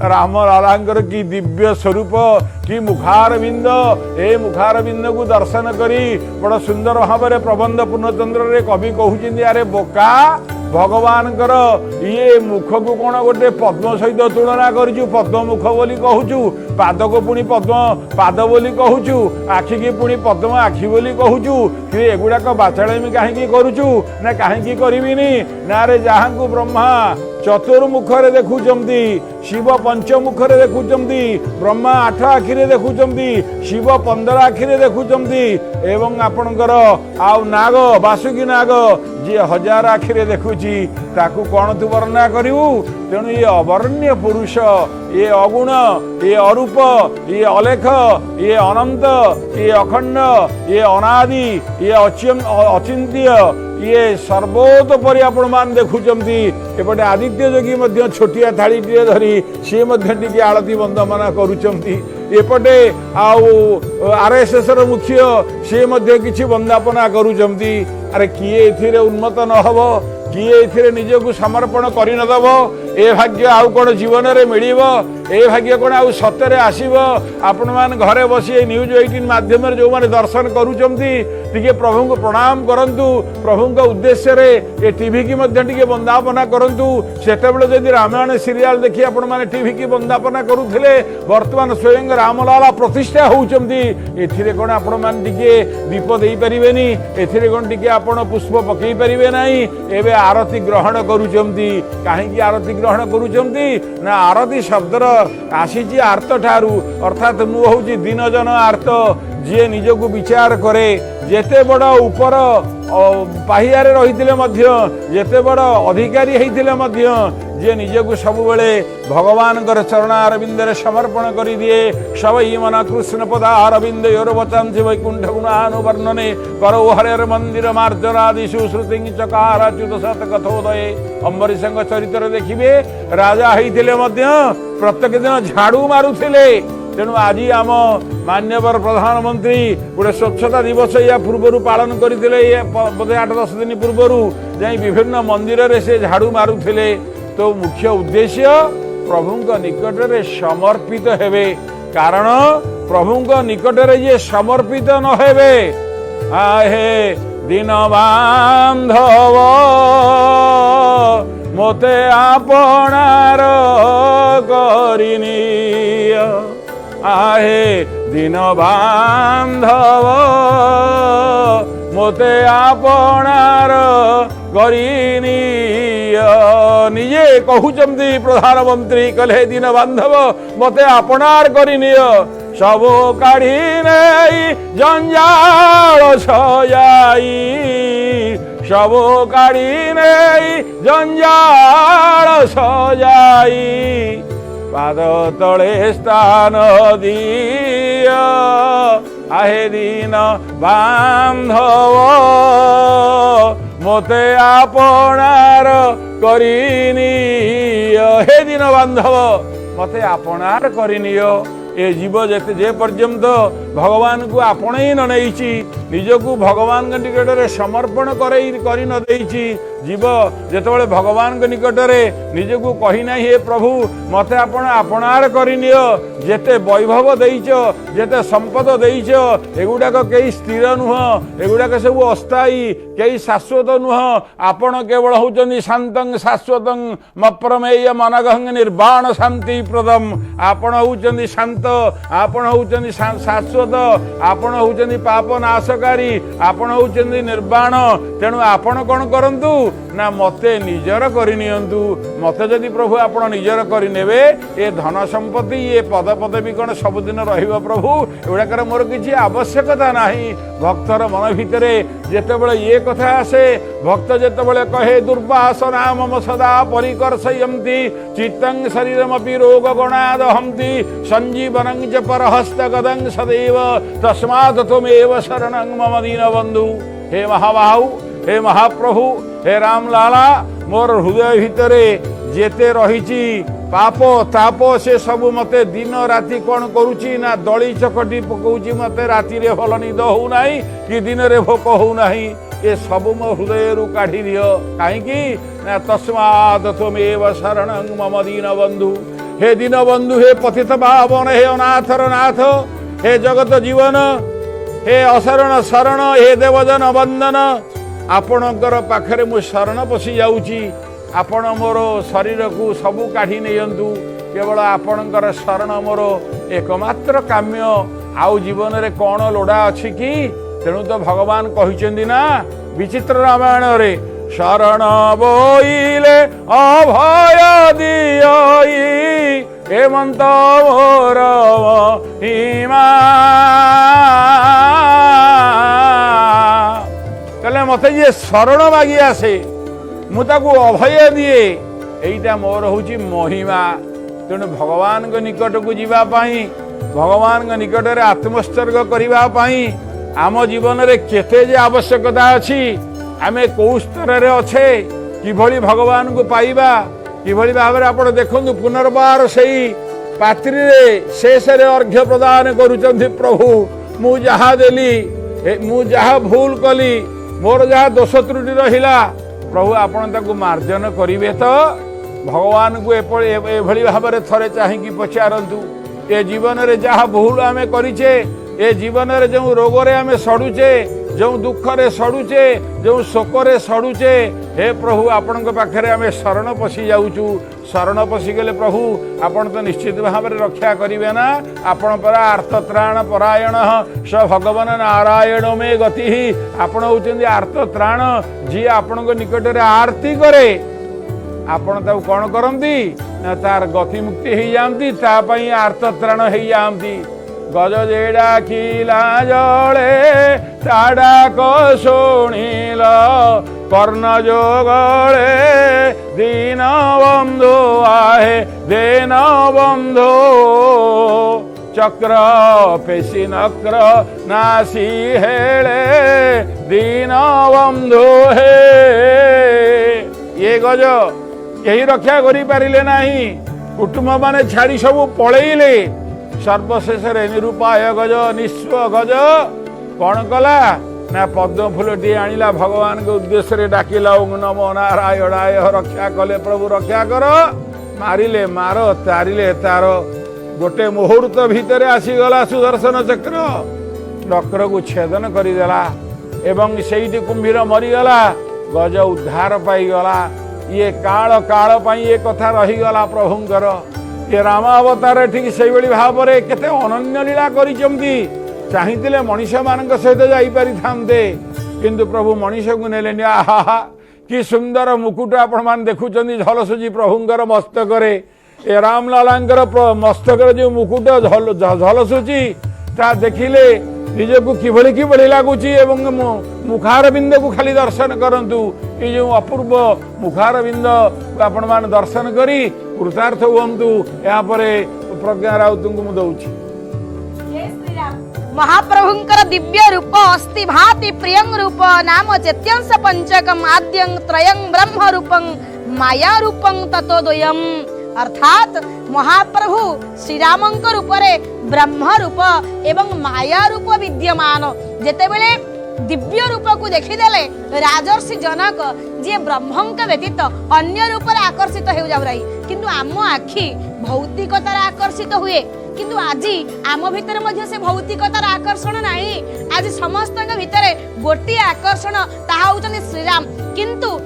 राम लालांकर की दिव्य स्वरूप की मुखारविंद। ए मुखारविंद को दर्शन करी बड़ सुंदर भाव रे प्रबंध पूर्णचंद्र रे कवि कहउचिंदी, अरे बोका भगवान ये मुख को कौन गोटे पद्म सहित तुलना करूँ? पद्म मुख बोली कहूचु, पाद को पुणी पद्म पाद बोली कहूचु, आखि की पुणी पद्म आखि बोली कहूचु। कि एगुड़ाक बाचाड़मी कहीं करुचु ना कहीं करबिनी ना? रे जहाँ को ब्रह्मा चतुर्मुखरे देखुचंती, शिव पंचमुखरे देखुचंती, ब्रह्मा 8 आखिरे देखुचंती, शिव 15 आखिरे देखुचंती एवं आपणकर आउ नाग बासुकी नाग जी 1000 आखिरे देखुची, ताकू कौन तू वर्णना करू? तेणु ये अवर्ण्य पुरुष, ये अगुण, ये अरूप, ये अलेख, ये अनंत, ये अखंड, ये अनादि, ये अचिंत्य, ये सर्वोतोपरि आपण मान देखुचंती। एपटे आदित्य जोगी मध्य छोटिया थाली टे धरी सी टे आलती वंदना करुचंती। एपटे आउ आरएसएस र मुख्य सी किछि वंदापना करुचंती। अरे किए एथिरे उन्मत न हबो? किए एथिरे निजकु समर्पण करि न दबो ए भाग्य आउ कोन जीवन रे मिलिबो ए भाग्य कोन आउ सत्य रे आसीबो आपण मान घरे बसी न्यूज 18 माध्यम रे जो माने दर्शन करूचंती टिके प्रभु को प्रणाम करंतु प्रभु को उद्देश्य रे ए टीवी की मध्य टिके वंदना करंतु सेते बेले जदि रामायण सीरियल देखि आपण माने टीवी की वंदना करूथिले वर्तमान स्वयं रामलाला प्रतिष्ठा होउचंती एथिरे कोन आपण मान टिके दीप देई परिबेनी एथिरे कोन टिके आपण पुष्प पकई परिबे नाही एबे आरती ग्रहण करूचंती काहे की आरती ग्रहण करूचंती ना आरती शब्दर आसीची आर्त ठारू अर्थात मु होउची दिनजन आर्त जे निजको विचार करे जेते बड़ ऊपर पाहियारे रहिथिले मध्य जेते बड़ अधिकारी हेइथिले मध्य जे निजको सब बेले भगवान चरण अरविंद रे समर्पण करि दिए सबई मन कृष्ण पदा अरविंद योर वचन वैकुंठ गुणानुवर्णने करो हरे मंदिर मार्जनादिषु श्रुति चकार अच्युत सत कथोदय अम्बरीश चरित्र देखिए राजा हेइथिले मध्य प्रत्येक दिन झाड़ू मारुथिले तेणु आज आम मान्यवर प्रधानमंत्री गोटे स्वच्छता दिवस या पूर्वर पालन करते बोधे 8-10 दिन पूर्वर जाई विभिन्न मंदिर रे से झाड़ू मारुथिले तो मुख्य उद्देश्य प्रभु निकट रे समर्पित हेबे कारण प्रभु निकट रे जे समर्पित न हेबे आहे दिन बांधव मोते आपणार करिनिय आहे दिन बांधव मोते आपणार करिनिय निजे कहउचंती प्रधानमंत्री कले दिन बांधव मोते आपणार करिनिय सब काढ़ी नहीं जंजाल सजाई सब काढ़ी नहीं जंजाल सजाई पाद तले स्थान दिया आहे दिन बांधव मोते आपणार करिनिय हे दिन बांधव मते आपणार करिनिय ए जीव जेते जे पर्यंत भगवान को आपण ही न नैची निजकू भगवान निकट रे समर्पण करी न देइची जीव जेतेबेले भगवान निकट रे निजकू कही नाही हे प्रभु मते आपण आपणार करिनियो जेते वैभव देइचो जेते संपद देइचो एगुडाक केही स्थिर नुह एगुडाक सब अस्थायी केही शाश्वत नुह आपण केवल होचनी शांतं शाश्वतं मप्रमेय मनगहं निर्वाण शांति प्रदम आपण होचनी शांत आपण होचनी शाश्वत आपण होचनी पाप नाशकारी आपण होचनी निर्वाण तेणु आपण कोन करंतु ना मते निजर करिनियंतु मते जदि प्रभु आपण निजर करिनेबे ए धन संपत्ति ये पद पदवी कोन सब दिन रहिबो प्रभु एउडाकर मोर किछि आवश्यकता नाही भक्तर मन भितरे जेतेबेले ये कथा आसे भक्त जेतेबेले कहे दुर्वासना मम सदा परिकर्षयन्ति चित्तं शरीरमपि रोग गणाद हंति संजीवनं च परहस्त गदं सदैव तस्मात् त्वमेव शरणं मम दीनबन्धु हे महाबाहु हे महाप्रभु हे राम लाला मोर हृदय भितरे जेते रहिछि पाप ताप से सब मते दिन राति कौन करुची ना दली चकटी पकाउची मते राति रे भल निद हो नाही कि दिन रे भोक हो नाही ये सब मो हृदय रु काढ़ी दियो काहेकि ना तस्मात् त्वमेव शरणं मम दीनबन्धु हे दीनबन्धु हे पतित पावन हे अनाथर नाथ हे जगत जीवन हे अशरण शरण हे देवजन वंदन आपणकर पाखरे मु शरण पशि जाउची आपण मोर शरीर को सबू काढ़ी नयंतु केवल आपणकर शरण मोर एकमात्र काम्य आउ जीवन रे कौन लोड़ा अछि कि तेणु तो भगवान कहिसेंदी ना विचित्र रामायण रे शरण बोइले अभय दियई हेमंत मोर हिमा कले मते जे शरण मागी आसे मुताकू अभय दिए एटा मोर होची महिमा तेणु भगवान को निकट को जीवा पाई भगवान को निकट रे आत्मोत्सर्ग करिवा पाई आम जीवन रे केते जे आवश्यकता अछि आमे को स्तर रे अच्छे किभली भगवान को पाइबा किभली भाव रे आपण देखंतु पुनर्बार सेही पात्री रे शेष रे अर्घ्य प्रदान करूचंती प्रभु मु जहा देली मु जहा भूल कली मोर जहा दोष त्रुटि रहिला प्रभु आपण ताकू मार्जन करिवे तो भगवान को एभली भाव में थरे चाहिए पचारतु ए जीवन रे जहाँ भूल आम करिचे ए जीवन रे जो रोग रे आम सड़ुचे जो दुख रे सड़ुचे जो शोक रे सड़ुचे हे प्रभु आपण पाखे आम शरण पशि जाऊचु शरण पशि गले प्रभु आपण तो निश्चित भाव में रक्षा करिवे ना आपण परा आर्तत्राण परायण स भगवान नारायण में गति आपण होउचंदी आर्तत्राण जी आपण निकट रे आरती करे आपण ताऊ कौन करती ना तार गति मुक्ति हो जाती तापाई आर्तत्राण हो जाती गज जेड़ा खिला जले ताड़ा को शुणिल कर्ण जोगले दीन बंधु आहे देन बंधु चक्र पेशी नक्र नासी हेले दीन बंधु हे ये गज यही रक्षा करि पारिले नाही कुटुंब माने छाड़ी सब पळेइले सर्वशेष निरूपाय गज निस्व गज कौन कला ना पद्म फूलटी आनिला भगवान के उद्देश्य रे डाकिला ओम नमो नारायणाय रक्षा कले प्रभु रक्षा कर मारिले मार तारिले तार गोटे मुहूर्त भितर आसीगला सुदर्शन चक्र चक्र को छेदन करदेला एवं से कुंभीर मरीगला गज उद्धार पाईगला ये काल काल पाई ये कथा रहीगला प्रभुंकर ये राम अवतार ठीक से भाव में केते अनन्य लीला करिसेंती चाहिए मनीष मान सहित जापारि थांते किंतु प्रभु मनीष को नेले आहा कि सुंदर मुकुट आपण मान देखुचंदी झलसुची प्रभुंकर मस्तक रे ए रामलालांकर मस्तक जो मुकुट झलसुची ता देखिले निजको किभली किभली लगुच मुखार बिंद को खाली दर्शन करंतु ये जो अपूर्व मुखार बिंद आपण मान दर्शन करी कृतार्थ हुंतु यहाँ पर प्रज्ञा राउत को मु दउछि महाप्रभुंकर दिव्य रूप अस्ति भाति प्रियं रूप नाम चेत्यंश पंचकम आद्यं त्रयं ब्रह्म रूपं माया रूपं ततो द्वयम् अर्थात महाप्रभु श्रीरामंक रूप रे ब्रह्म रूप एवं माया रूप विद्यमान जेतेबेले दिव्य रूप को देखीदेले राजर्षि जनक जी ब्रह्मंक व्यतीत अन्य रूप रे आकर्षित हो जाऊ रही किंतु आम आखि भौतिकतार आकर्षित हुए किंतु आज आम भितर मध्य से भौतिकतार आकर्षण नाही आज समस्त भितर गोटी आकर्षण ताहा होउचनी श्रीराम किंतु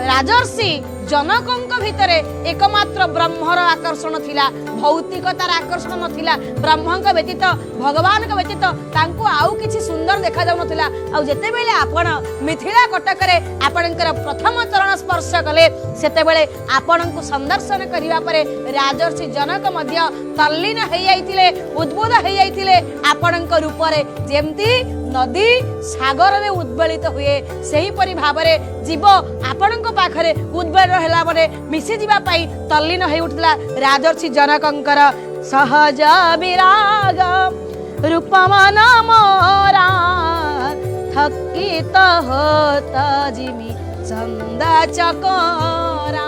राजर्षि जनकंक भितर एकमात्र ब्रह्मर आकर्षण थिला भौतिकतार आकर्षण नथिला ब्रह्मंक व्यतीत भगवान के व्यतीत तांको आउ किछि सुंदर देखा जाउ नथिला आ जेते बेले आपण मिथिला कटक रे आपणकर प्रथम चरण स्पर्श कले सेते बेले आपणको संदर्शन करिवा परे राजर्षि जनक मध्य तल्लीन हेई आइथिले उद्बोध हेई आइथिले आपणक रूप रे जेमती नदी सागर में उद्वेलित हुए सही परि भाव रे जीव आपणक पाखरे उद्वेल रहला बने मिसी जीवा पाई तल्लीन होई उठला राजर्षि जनकंकर सहज विराग रूपमान मोरा थकित होत जिमी चंदा चकोरा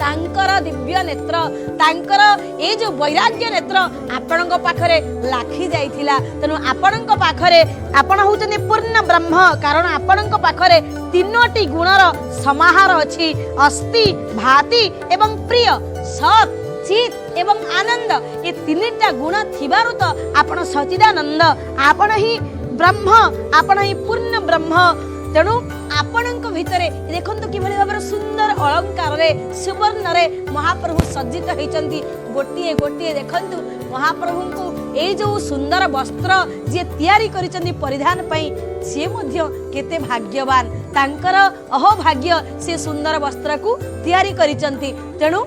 तांकर दिव्य नेत्र तांकर ए जो वैराग्य नेत्र आपणक पाखरे लाखी जाइथिला तेनु आपणक पाखरे आपण होउचनी पूर्ण ब्रह्म कारण आपणक पाखरे तीनोटी गुणर समाहार अछि अस्ति भाति एवं प्रिय सत चित एवं आनंद ये तीनटा गुण थिबारु तो आपण सचिदानंद आपण ही ब्रह्म आपण ही पूर्ण ब्रह्म तेणु आपणक भितरे देखंतु किभली भाबरे सुंदर अलंकार रे सुवर्ण रे महाप्रभु सज्जित होइचंती गोटिए गोटिए देखंतु महाप्रभु को ए जो सुंदर वस्त्र जे तयारी करिचंती परिधान पई से मध्य केते भाग्यवान तांकर अहोभाग्य से सुंदर वस्त्र को तयारी करिचंती तेणु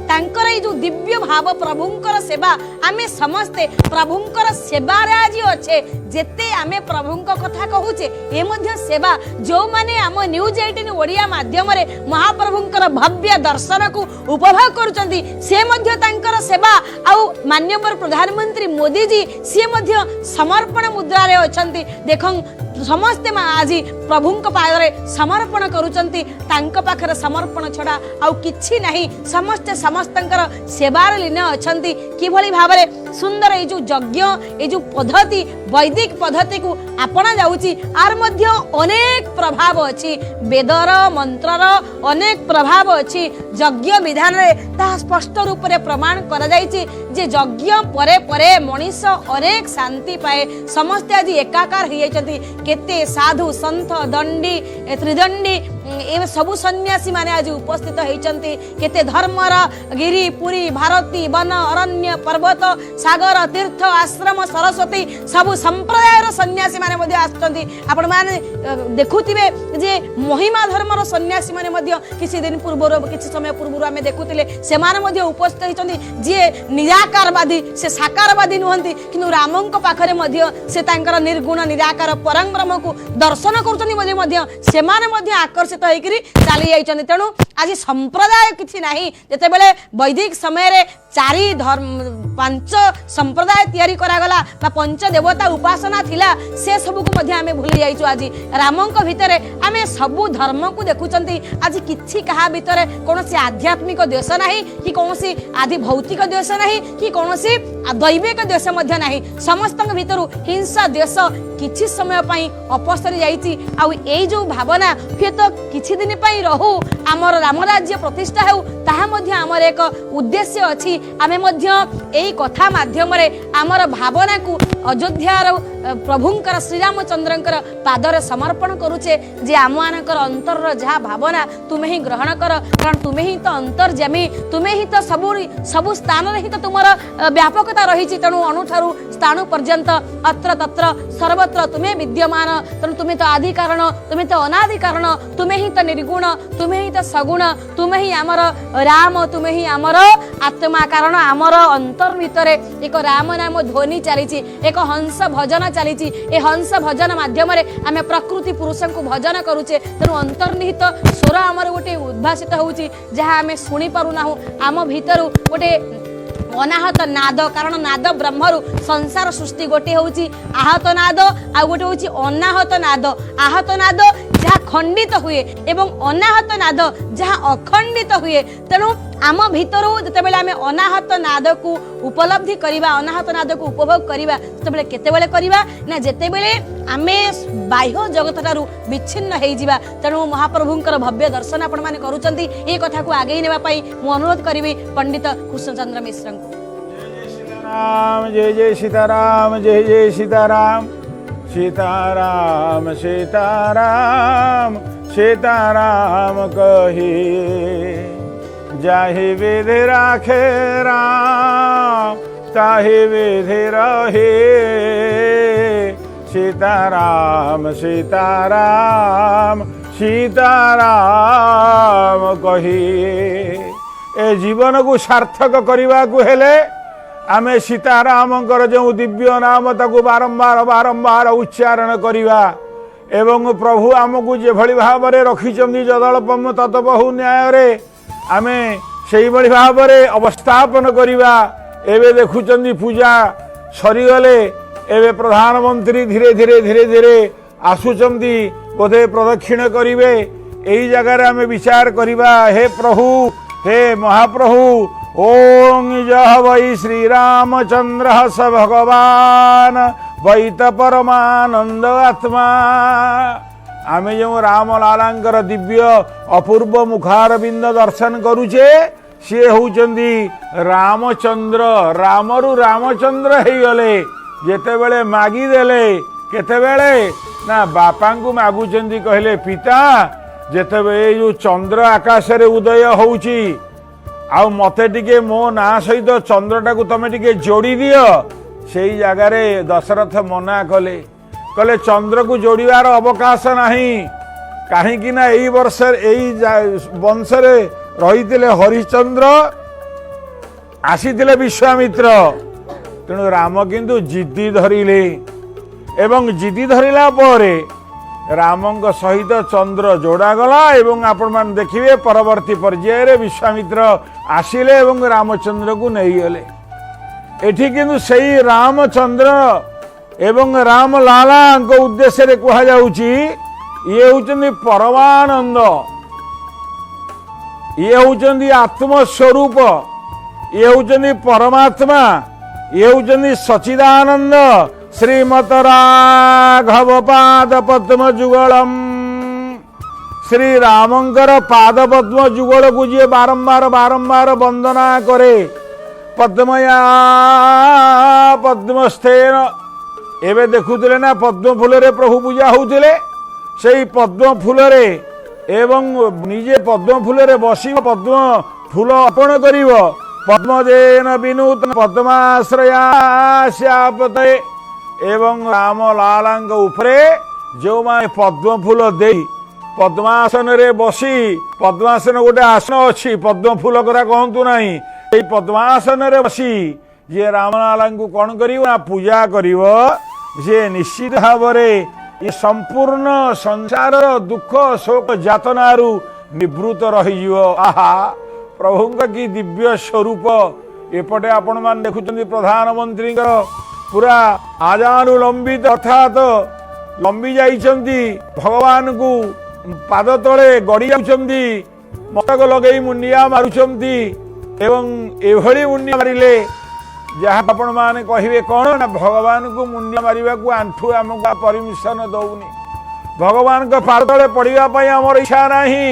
तांकर जो दिव्य भाव प्रभुंकर सेवा आमे समस्ते प्रभुंकर सेवा रे आज अच्छे जेते आमे प्रभुंक कथा कहूचे ए मध्य सेवा जो माने आम न्यूज 18 ओडिया माध्यम रे महाप्रभुंकर भव्य दर्शन को उपभोग करूचंती से मध्य तांकर सेवा आउ माननीय प्रधानमंत्री मोदी जी से मध्य समर्पण मुद्रा रे अछंती देखं समस्ते आज प्रभुंक पादरे समर्पण करूचंती तांक पाखरे समर्पण छड़ा आउ किछि नाही समस्ते समस्तंकर सेवार लीन अछंती कि भली भाबरे सुंदर ये जो यज्ञ ये जो पद्धति वैदिक पद्धति को आपणा जाउची आर मध्य अनेक प्रभाव अछि वेदर मंत्रर अनेक प्रभाव अछि यज्ञ विधान रे ता स्पष्ट रूप रे प्रमाण करा जायछि जे यज्ञ परे परे मनीष अनेक शांति पाए समस्त आज एकाकार हो जाइछन्ति केते साधु संत दंडी त्रिदंडी ए सबु सन्यासी माने आज उपस्थित होइछन्ति केते धर्मर गिरी पुरी भारती वन अरण्य पर्वत सागर तीर्थ आश्रम सरस्वती सबु संप्रदायर सन्यासी माने मध्ये आछन्ति आपण माने देखुथिबे जे महिमा धर्मर सन्यासी माने मध्ये किछि दिन पूर्व किछि समय पूर्व आमे देखुथिले से माने मध्ये उपस्थित होइछन्ति जे निराकारवादी से साकारवादी नहंती किंतु रामंक पाखरे मध्ये से तांकर निर्गुण निराकार परम ब्रह्म को दर्शन करूछन्ति मध्ये से माने मध्ये आकर्षित होइकरी चाली जाइछन्ति तेणु आज संप्रदाय किछि नाही जते बेले वैदिक समय रे चारि धर्म पांच संप्रदाय तयारी करा गला बा पंच देवता उपासना थिला से सब को मध्ये आमे भूली जाइछु आज रामंक भितरे आमे सबु धर्म को देखुचंती आज किछि कहा भितरे कोनोसी आध्यात्मिक द्वेष नाही कि कोनोसी आदि भौतिक द्वेष नाही कि कोनोसी दैविक द्वेष मध्ये नाही समस्तक भितरु हिंसा द्वेष किछि समय पई अपसरी जाइछि आ एई जो भावना फिर तो किछि दिन पई रहू हमर राम राज्य प्रतिष्ठा हेउ ताहा मध्ये हमर एक उद्देश्य अछि आमे मध्ये एई कथा माध्यम रे हमर भावना को अयोध्यार प्रभुंकर श्री रामचंद्रंकर पादरे समर्पण करूचे जे आमवानकर अंतर जहा भावना तुमे ही ग्रहण कर कारण तुमे ही तो अंतर्जामी तुमे ही तो सबु स्थान रे ही तो तुमर व्यापकता रहिछि तेणु अणुठारु स्थान पर्यंत अत्र तत्र सर्वत्र तुमे विद्यमान तेणु तुमे तो आदि कारण तुमे तो अनादि कारण तुमे ही तो निर्गुण तुमे ही तो सगुण तुमे ही आमर राम तुमे ही आमर आत्मा कारण आमर अंतर भितरे एक राम नाम ध्वनि चली एक हंस भजन चली ए हंस भजन माध्यम आम प्रकृति पुरुष को भजन करुचे तेणु अंतर्निहित स्वर आमर गोटे उद्भासित होउची जहाँ आम शुणी पारुना आम भितर गोटे अनाहत नाद कारण नाद ब्रह्मरु संसार सृष्टि गोटे होउची आहत नाद आ गोटे होउची अनाहत नाद आहत नाद जहाँ खंडित हुए एवं अनाहत नाद जहाँ अखंडित हुए तेणु आम भितरु जेतेबेले आमे अनाहत नाद को उपलब्धि करिबा अनाहत नाद को उपभोग करिबा तेबेले केतेबेले करिबा ना जेतेबेले आमे बाह्य जगत ठारू विच्छिन्न हेइ जिबा तेणु महाप्रभुंकर भव्य दर्शन आपण माने करूचंती ए कथा को आगे नेबा पई मु अनुरोध करिबी पंडित कृष्णचंद्र मिश्र को जय जय सीताराम जय जय सीताराम सीताराम सीताराम सीताराम कहिए जाहि विधि राखे राम ताहि विधि रहे सीताराम सीताराम सीताराम कहिए ए जीवन को सार्थक करने को हेले आमे सीतारामंकर जो दिव्य नाम ताकू बारंबार बारंबार उच्चारण करिवा एवं प्रभु आमको जेभली भाव में रखिछन्ति जदलपम ततबहु न्याय रे आमे सेही भली भाव में अवस्थापन करिवा एबे देखुछन्ति पूजा सरीगले एबे प्रधानमंत्री धीरे धीरे धीरे धीरे आसुचन्ति बोधे प्रदक्षिण करिवे एही जगह आमे विचार करिवा हे प्रभु हे महाप्रभु ओं जह वै श्रीरामचंद्र स भगवान वैत परमानंद आत्मा आमे जो रामलालांकर दिव्य अपूर्व मुखारबिंद दर्शन करुचे सी होउचंदी रामचंद्र रामरु रामचंद्र हे गले जेतेबेले मागी देले केतेबेले ना बापा को मागुचंदी कहले पिता जेतेबेले जो चंद्र आकाश रे उदय होउची आउ मते टिके मो ना सहित चंद्रटा को तमे टिके जोड़ी दियो सेई जगार दशरथ मना कले कले चंद्र को जोड़ार अवकाश नहीं कहीं ना यही वर्ष यही वंश रही हरिश्चंद्र आसीथिले विश्वामित्र तेणु राम किंतु जिद्दी धरिले एवं जिद्दी धरिला परे रामंक सहित चंद्र जोड़ा गला एवं आपण मान देखिए परवर्ती पर्याय रे विश्वामित्र आसिले एवं रामचंद्र को नहीं गले एठी किंतु सही रामचंद्र एवं रामलाला उद्देश्य रे कहा जाउची ये होचंदी परमानंद ये होचंदी आत्मस्वरूप ये होचंदी परमात्मा ये हूँ सचिदानंद श्रीमत राघव पाद पद्म जुगलम। श्री रामंकर पाद पद्म जुगल को जी बारंबार बारंबार वंदना करे पद्मया पद्मस्थेन। एवं देखुले ना पद्म फूल रे प्रभु पूजा होउथिले सेई पद्म फूल रे एवं निजे पद्म फूल रे बसी पद्म फूल अर्पण करिव पद्मजेन विनूतन पद्माश्रयास्यापते। एवं राम लालांग उपरे जो माने पद्म फूल देई पद्मासन रे बसी पद्मासन गोटे आसन अछि पद्म फूल करा कहंतु नाही ए पद्मासन रे बसी जे रामलाला को कौन करिव पूजा करिव जे निश्चित भाव ये संपूर्ण संसार दुख शोक जातनारू निवृत्त रही। आहा प्रभु की दिव्य स्वरूप एपटे आपण मान देखुचंदी प्रधानमंत्री पूरा आजानुलंबित अर्थात लंबी जाइछंती भगवान को पाद तले गड़ी जाउछंती मस्तक लगेई मुंडिया मारुछंती एवं एभली मुंडिया मारिले जहाँ आपण माने कहिबे कौन ना भगवान को मुंडिया मारिबा को आंठू हमको परमिशन दउनी भगवान को पाद तले पड़िबा पई हमर इच्छा नाही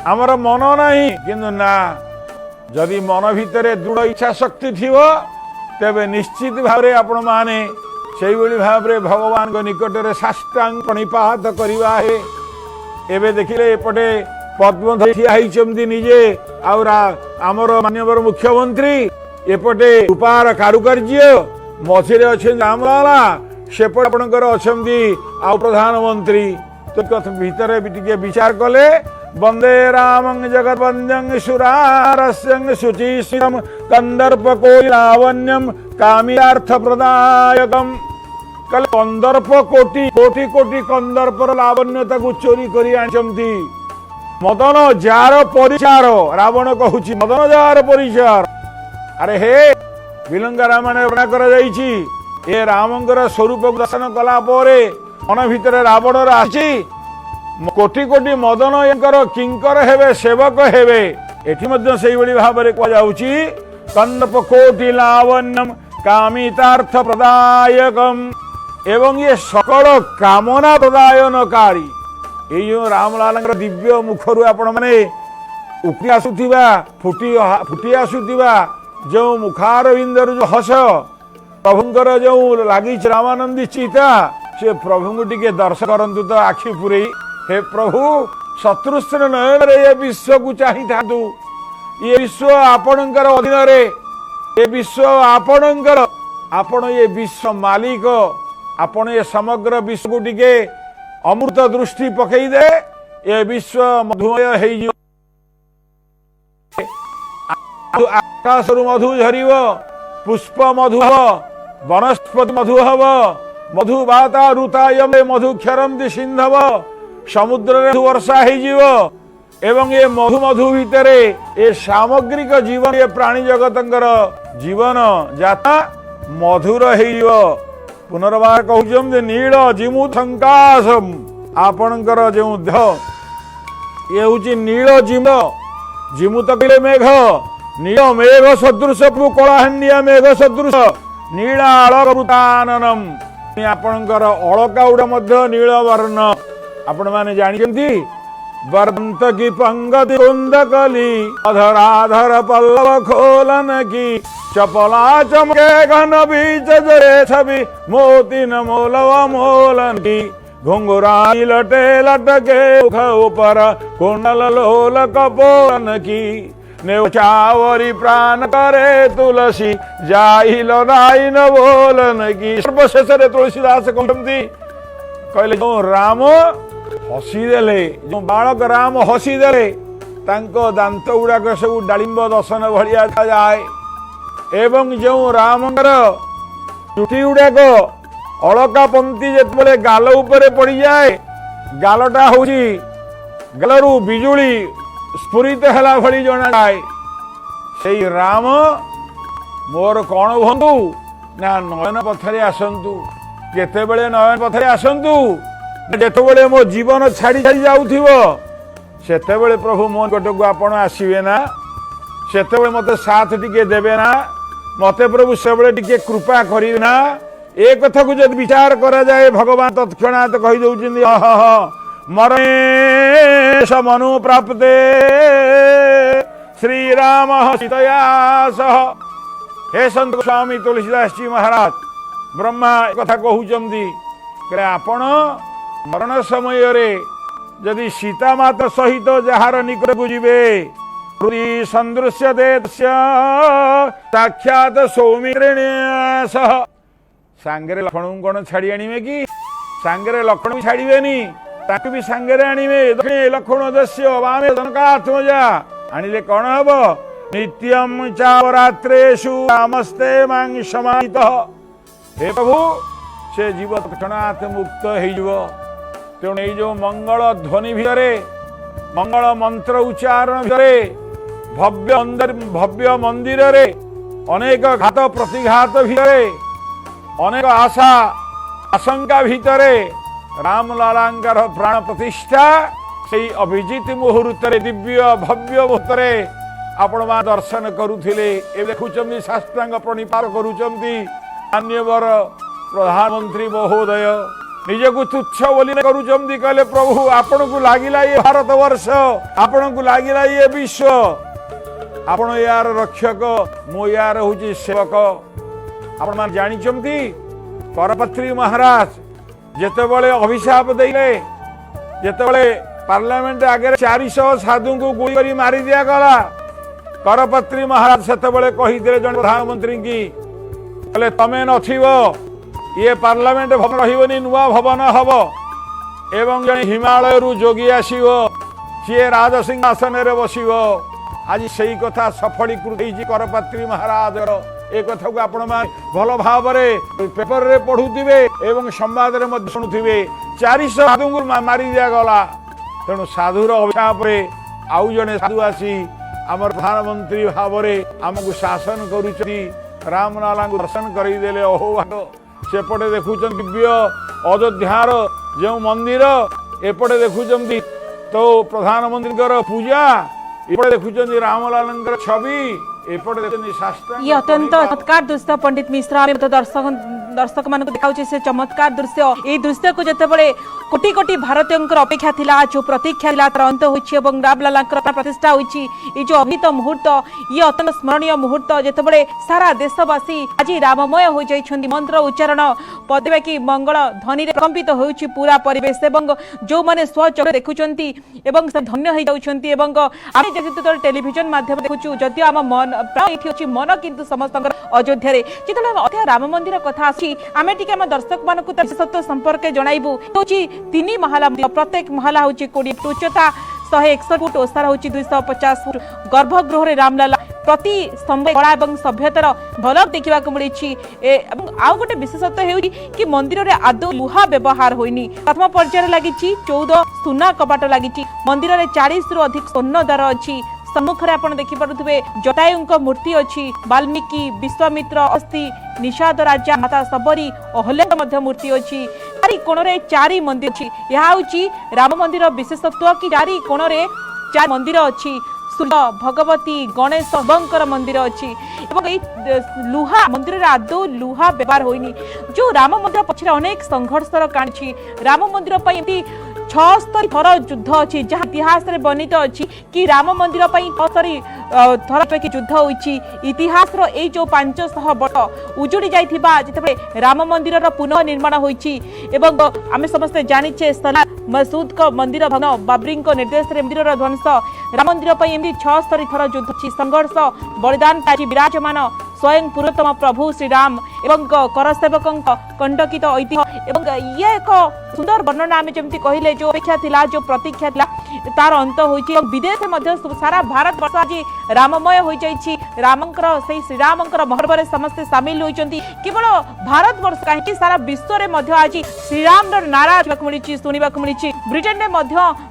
हमर मन नाही किंतु ना जदि मन भितरे दृढ़ इच्छा शक्ति थिवो तेबे निश्चित भाव आपण माने सेई बळी भाव रे भगवान को निकट रे साष्टांग प्रणिपात करिवा हे। एबे देखिले एपटे पद्म धरि आइचंती निजे आउरा हमर माननीय मुख्यमंत्री एपटे उपार कारुकार्य मझिरे अच्छे रामलाला सेपटे आपणकर अच्छी आउ प्रधानमंत्री तो कथ भितर टिके विचार कले वंदे रामं जगद्वंद्यं सुरारस्यं शुचिश्रियं कंदर्प कोटिलावण्यं कामियार्थ प्रदायकम। कल कंदर्प कोटि कोटि कोटि कंदर्पर लावण्यता को चोरी करी आछंती मदन जार परिचार रावण कहूची मदन जार परिचार। अरे हे विलंगा रामायण वर्णना करा जाइछि ए रामंकर स्वरूप दर्शन कला परे मन भितर रावण आछि कोटि कोटि मदन एंकर किंकर हेबे सेवक हेबे एठी मध्य सेई बळी भाबरे को जाउछि कंदप कोटि लावण्यम कामितार्थ प्रदायकम। एवं ये सकल कामना प्रदायनकारी ए जो रामलालांकर दिव्य मुखरु आपण माने उठी आसुथिबा फुटी आसुथिबा जो मुखारविंदर जो हस प्रभुंकर जो लगी रामानंदी चिता से प्रभु को टिके दर्शन करंतु तो आखि पुरे हे प्रभु शत्रुस्त्र नयन रे ये विश्व को चाहि थातु ये विश्व आपणकर अधीन रे ये विश्व आपणकर आपण ये विश्व मालिक आपण ये समग्र विश्व को टिके अमृत दृष्टि पकई दे ये विश्व मधुमय हेई आकाश मधु झरिव पुष्प मधु हब वनस्पति मधु हब मधुबाता ऋतायम मधु क्षरंती सिंधव समुद्र रे वर्षा हेजिव एवं ये मधु मधु भितरे ये सामग्रिक जीवन ये प्राणी जगतंकर जीवन जाता मधुर हेजिव। पुनर्बार कहउछम नील जिमु संकाशम आपणकर जो देह ये हूँ नील जिम जिमु तकले मेघ नील मेघ सदृश कलाहांडिया मेघ सदृश नीलालवृताननम आपणकर अलका गुड़ा मध्य नील वर्ण आपण माने जानिछंती वर्धंत की पंगति कुंदकली अधराधर पल्लव खोलन की चपला चमके घन बीच जरे छवि मोती न मोलव मोलन की घुंघराई लटे लटके मुख ऊपर कुंडल लोल कपोलन की नेवचावरी प्राण करे तुलसी जाइल नाई न बोलन की। सर्वशेष रे तुलसीदास कहते कहले जो राम हसीदेले जो बालक राम हसीदेले तांको दांत गुड़ाक सब डालिंब दर्शन भलिया जाए एवं जो रामंकर चुटी गुड़ाक अलका पंक्ति जिते गाल उपरे पड़ जाए गालटा हूँ गालू बिजुली स्फुरित है भली जना जाए से राम मोर कौन बंधु ना नयन पथरे आसतु केतेबेले नयन पथरे आसतु जेतेबेले मो जीवन छाड़ी छाड़ी जाउथिबो सेतेबेले प्रभु मो निकट को आपण आसीबे ना सेतेबेले मते साथ टिके देबे ना मते प्रभु से टिके कृपा करिवे ना ए कथा को जब विचार करा जाए भगवान तत्क्षणात कहि दउछिन मरे समनु प्राप्ते श्री राम सीतया सह। हे संत स्वामी तुलसीदास जी महाराज ब्रह्मा कथा कहउचंदी आपण मरण समय रे यदि सीता माता सहित जहार निकट को जीवे सदृश्य साक्षात सौमित्रेण सह सांगरे लक्ष्मण कौन छाड़ी आनिवे कि सांगरे लक्ष्मण भी छाड़िबेनी ताकू भी सांगरे आनिवे दक्षिणे लक्ष्मण दस्य वामे जनकात्मजा आनिले कौन हब नित्यम चावरात्रेषु रामस्ते मां समाहितः। हे प्रभु से जीव तत्क्षणात् मुक्त हो तेणु जो मंगल ध्वनि भितरे मंगल मंत्र उच्चारण भितरे भव्य मंदिर रे अनेक घात प्रतिघात भितरे अनेक आशा आशंका भितरे रामलालांकर प्राण प्रतिष्ठा से अभिजित मुहूर्त दिव्य भव्य मुहूर्त आपण मा दर्शन करुथिले ए देखुचंदी शास्त्रांग प्रणिपात करुचंदी मान्यवर प्रधानमंत्री महोदय निजको तुच्छ बोली करुचंदी कहले प्रभु आपण को लागिला ये भारत वर्ष आपण को लागिला ये विश्व आपण यार रक्षक मो यार होची सेवक। आपण मान जानिचंती करपत्री महाराज जेतेबेले अभिशाप देले जेतेबेले पार्लियामेंट आगे 400 साधु को गोली करी मारी दिया गला करपत्री महाराज सेतेबेले कहि दिले जन प्रधानमंत्री की कहले तमे नथिबो ये पार्लियामेंट भवन रहिबनी नुआ भवन हब एवं जन हिमालय रु जोगी आसीबो सी राजसिंहासन रे बसिबो। आज सही कथा सफलीकृत होती करपात्री महाराज ए कथा को आपण भल भाव पेपर रे पढ़ुवे एवं संवाद रे शुणुवे 400 साधु को मारी दिया गला तेणु साधुर अभिशाप आउ जड़े साधु आसी आम प्रधानमंत्री भाव आमको शासन करुच्ची रामलाला दर्शन करदेले अहो सेपटे देखुं दिव्य अयोध्यार जो मंदिर एपटे देखुं तो प्रधानमंत्री पूजा एपटे देखुं रामलाला छवि एपटे देखुं शास्त्र ये अत्यंत चमत्कार दृश्य पंडित मिश्रा आम तो दर्शक मान देखा से चमत्कार दृश्य ये दृश्य को जिते कोटी कोटी भारतीय अपेक्षा थिला जो प्रतीक्षा थिला तार अंत होइछि एवं रामलाला प्रतिष्ठा होइछि ये जो अभित मुहूर्त ये अत्यंत स्मरणीय मुहूर्त जिते सारा देशवासी आज राममय हो जाइछन्ति मंत्र उच्चारण पदवे कि मंगल ध्वनि रे कंपित होइछि पूरा परिवेश एवं जो माने स्वचक्षु देखुछन्ति एवं से धन्य हो जाउछन्ति एवं आमे जेते टेलीविजन माध्यम देखुछु जदि आम मन प्राण एठी अछि मन किंतु समस्तंकर अयोध्या रे जेते अयोध्या राम मंदिर कथा अछि आमे टिके हम दर्शक मानकु विशेषत्व संपर्क जणाइबु होछि 3 महला प्रत्येक महला होछि 20 फुट उच्चता 161 फुट ओसार होछि 250 फुट गर्भगृह रे रामलाला प्रति स्तंभ कला एवं सभ्यतार झलक देखा मिली। आउ गोटे विशेषत्व हेउछि कि मंदिर रे आदौ लुहा व्यवहार होइनी प्रथम पर्यायर लागि 14 सुना कपाट लागि मंदिर रे 40 रु अधिक स्वर्ण द्वार अछि सम्मुख रे आपण देखि पारुथबे जटायुंक मूर्ति अछि वाल्मीकि विश्वामित्र अस्थि निषाद राजा माता सबरी अहल्या मध्य मूर्ति अछि चारि कोण रे 4 मंदिर अछि यहा होछि राम मंदिर विशेषत्व कि चारि कोण रे 4 मंदिर अछि सूर्य भगवती गणेश शंकर मंदिर अच्छी लुहा मंदिर रे आदौ लुहा व्यवहार होइनी जो राम मंदिर पछरे अनेक संघर्षर काणी राम मंदिर पई एमती 76 थर युद्ध अच्छी जहाँ इतिहास रे वर्णित अच्छी कि राम मंदिर 76 थर पे युद्ध होइछि इतिहास रो ए जो 500 वर्ष उजुड़ी जाइथिबा जेतबे राम मंदिर रो पुनः निर्माण होइछि एवं आमे समस्त जानिछे सला मसूद को मंदिर भवन बाबरी को निर्देश रे मंदिर रो ध्वंस राम मंदिर पे एमती 76 थर युद्ध अछि संघर्ष बलिदान काजी विराजमान स्वयं पुरुषोत्तम प्रभु श्री राम एवं करसेवक कंडकित ऐतिह्य एवं ये एक सुंदर वर्णना आम जमी कहले जो अपेक्षा थिला जो प्रतीक्षा थिला तार अंत होइछि विदेश में सारा भारत वर्ष आज राममय हो जाइछि रामंकर से श्रीरामंकर महर्वर समस्ते सामिल होइछन्ति केवल भारत वर्ष कहीं सारा विश्व रे मध्य आज श्रीराम नारा मिली शुणा मिली ब्रिटेन में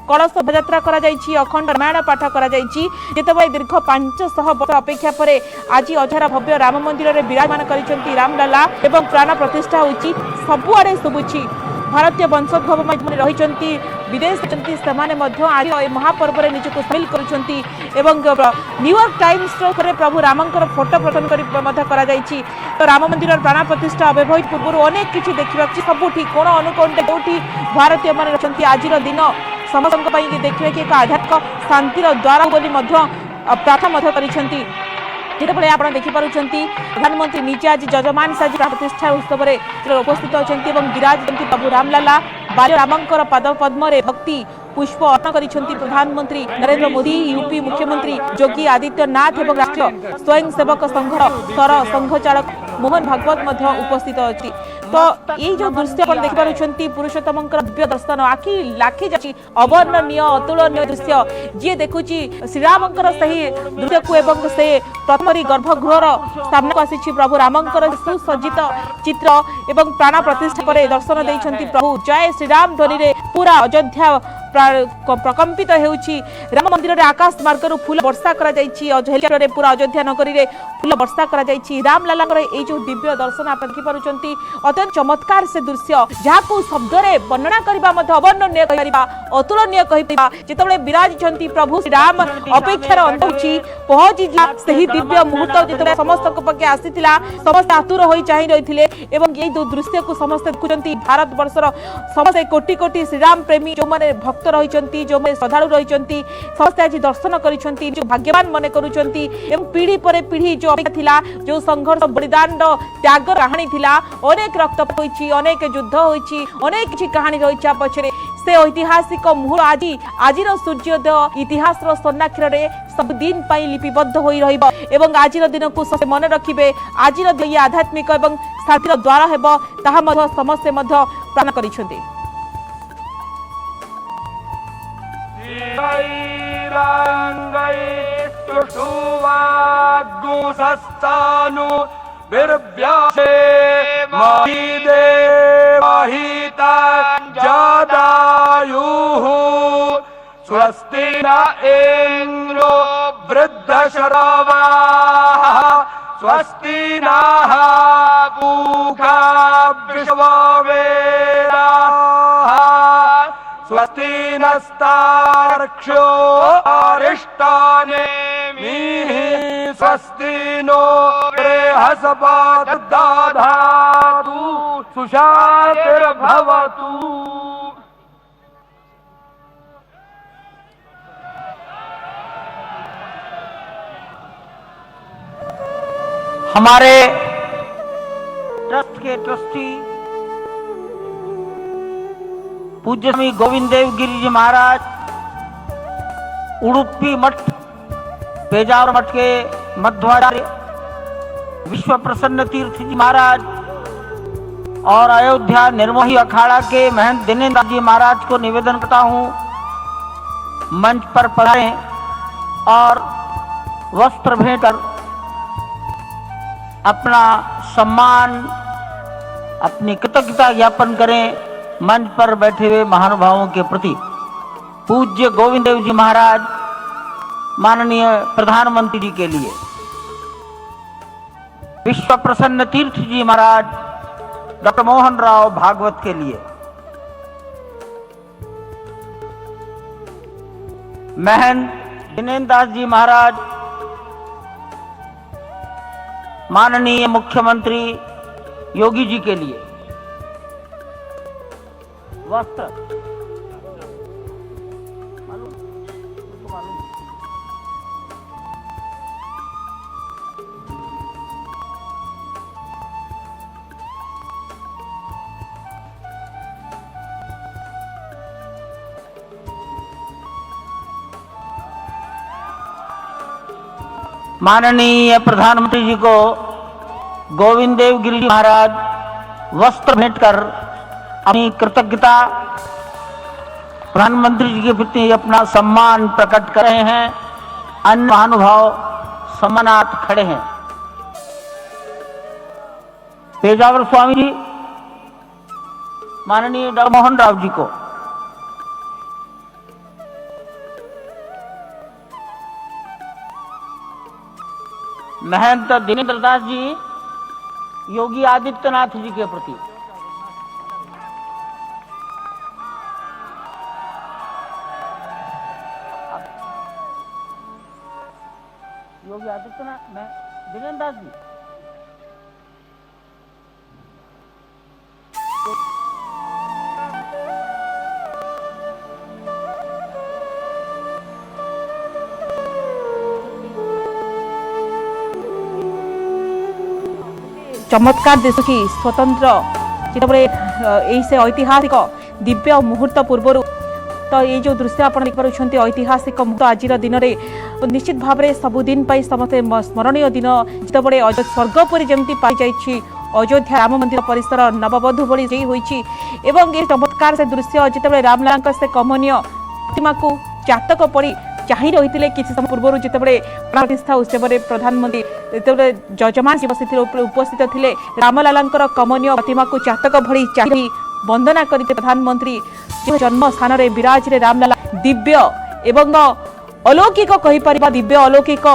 कलश शोभायात्रा करा जाइछि अखंड रामायण पाठ करा जाइछि जेतेबेले दीर्घ 500 वर्ष अपेक्षा परे आज अझार भव्य राम मंदिर रे विराजमान करिसेंति रामलला एवं प्राण प्रतिष्ठा होइछि सबुआडे सुबुछि भारतीय वंशोद्भव रही विदेश आज महापर्व में निजक सामिल करुछंती एवं न्यूयॉर्क टाइम्स रे प्रभु रामंकर फोटो प्रदान करा जायछि। तो राम मंदिर प्राण प्रतिष्ठा अव्यवहित पूर्व अनेक किछि देखिबा सबुठी कोण अनुकोण जोठी भारतीय माने रहछंती आज दिन समस्त देखिए कि एक आध्यात्मिक शांतिर द्वार बोली प्रार्थना करिसेंती। जितेबाला आप देखिपुं प्रधानमंत्री निजे आज जजमान साजी प्रतिष्ठा उत्सव में उपस्थित अच्छा विराज प्रभु रामलला बाल्य रामंकर पाद पद्म भक्ति पुष्प अर्पण करिसेंती। प्रधानमंत्री नरेंद्र मोदी, यूपी मुख्यमंत्री योगी आदित्यनाथ एवं राष्ट्रीय स्वयंसेवक संघर स्तर संघचालक मोहन भागवत उपस्थित अच्छी। तो ये जो दृश्य आप देखिपुं पुरुषोत्तम दिव्य दर्शन आखि लाखी जाची अवर्णनीय अतुलनीय दृश्य जी देखुची श्रीरामंकर सही दृश्य को एवं से प्रथमरी गर्भगृहर सामने आसी प्रभु रामंकर सुसज्जित चित्र एवं प्राण प्रतिष्ठा पर दर्शन देइछंती। प्रभु जय श्रीराम ध्वनि पूरा अयोध्या प्रकंपित होउछि। राम मंदिर रे आकाश मार्ग फूल वर्षा करा जायछि। हेलिकॉप्टर पूरा अयोध्या नगरी रे फूल वर्षा करा जायछि। राम लालांकर ए जो दिव्य दर्शन आप देखि पारुचंती अत्यंत चमत्कार से दृश्य जहाको शब्द रे वर्णना करबा मध्य अवर्णनीय कहिबा अतुलनीय कहिबा। जेतबेले विराजिछंती प्रभु श्री राम अपेक्षार अंत होछि पहुंची सही दिव्य मुहूर्त जेतबेले समस्त पके आसीतिला समस्त आतुर होई चाहि रहिथिले एवं ए दो दृश्य को समस्त देखुचंती। भारत वर्षर समस्त कोटी कोटी श्री राम प्रेमी जो माने भक्त रहिचंती जो माने श्रद्धालु रहिचंती समस्त आज दर्शन करिसंती जो भाग्यवान मने करूचंती एवं पीढ़ी पर पीढ़ी जो अपेक्षा थिला जो संघर्ष बलिदान त्याग कहानी थिला अनेक रक्त होइछि अनेक युद्ध होइछि अनेक किछि कहानी रहिछा पछरे से ऐतिहासिक मुहूर्त आजिर सूर्योदय इतिहास स्वर्णाक्षर रे सब दिन पाई लिपिबद्ध होई रहिबो एवं आजिर दिन को सब मन रखिबे। आजिर दिन आध्यात्मिक एवं शांतिर द्वारा हेबो ताहा मध्य समस्त मध्य प्रार्थना करिसंती। बिर्व्यासे महिदे महिता जदायुः स्वस्ति न इन्द्रो वृद्धशरवाः स्वस्ति नः पूषा विश्ववेदाः स्वस्ति नस्तार्क्ष्यो अरिष्टानेमिः स्वस्ति नो बृहस्पतिर्दधातु सुशान्तिर्भवतु। हमारे ट्रस्ट के ट्रस्टी पूज्य स्वामी गोविंद देव गिरी जी महाराज, उडुपी मठ पेजावर मठ के मध्वाचार्य विश्व प्रसन्न तीर्थ जी महाराज और अयोध्या निर्मोही अखाड़ा के महंत दिनेन्द्र जी महाराज को निवेदन करता हूं मंच पर पधारें और वस्त्र भेंट कर अपना सम्मान अपनी कृतज्ञता ज्ञापन करें मंच पर बैठे हुए महानुभावों के प्रति। पूज्य गोविंद देव जी महाराज माननीय प्रधानमंत्री जी के लिए, विश्व प्रसन्न तीर्थ जी महाराज डॉक्टर मोहन राव भागवत के लिए, महंत दिनेन्द्र दास जी महाराज माननीय मुख्यमंत्री योगी जी के लिए वस्त्र माननीय प्रधानमंत्री जी को गोविंद देव गिरी जी महाराज वस्त्र भेंट कर अपनी कृतज्ञता प्रधानमंत्री जी के प्रति अपना सम्मान प्रकट कर रहे हैं। अन्य महानुभाव सम्मानार्थ खड़े हैं। पेजावर स्वामी जी माननीय डॉक्टर मोहन राव जी को महंत दिनेन्द्र दास जी योगी आदित्यनाथ जी के प्रति मैं दिनेन्द्र दास जी चमत्कार दिशुची स्वतंत्र जिते से ऐतिहासिक दिव्य मुहूर्त पूर्वर तो ये जो दृश्य आप देखिए ऐतिहासिक मुहूर्त आज दिन में निश्चित भाव में सबुदिन समस्त स्मरणीय दिन जितेबले स्वर्गपुरी जमी पाई जाइए अयोध्या राम मंदिर परिसर नववधू भली होती ये चमत्कार से दृश्य जितेबाला रामलाला से कमनीय प्रतिमा को चातक पड़ी चाही रही किसी समय पूर्व जितेबाला प्रतिष्ठा उत्सव में प्रधानमंत्री जितेबाला जजमान उपस्थित थे रामलाला कमनीय प्रतिमा को चातक भली चाही वंदना करते प्रधानमंत्री जन्म स्थान में विराज रामलाला दिव्य एवं अलौकिक कहीपर दिव्य अलौकिक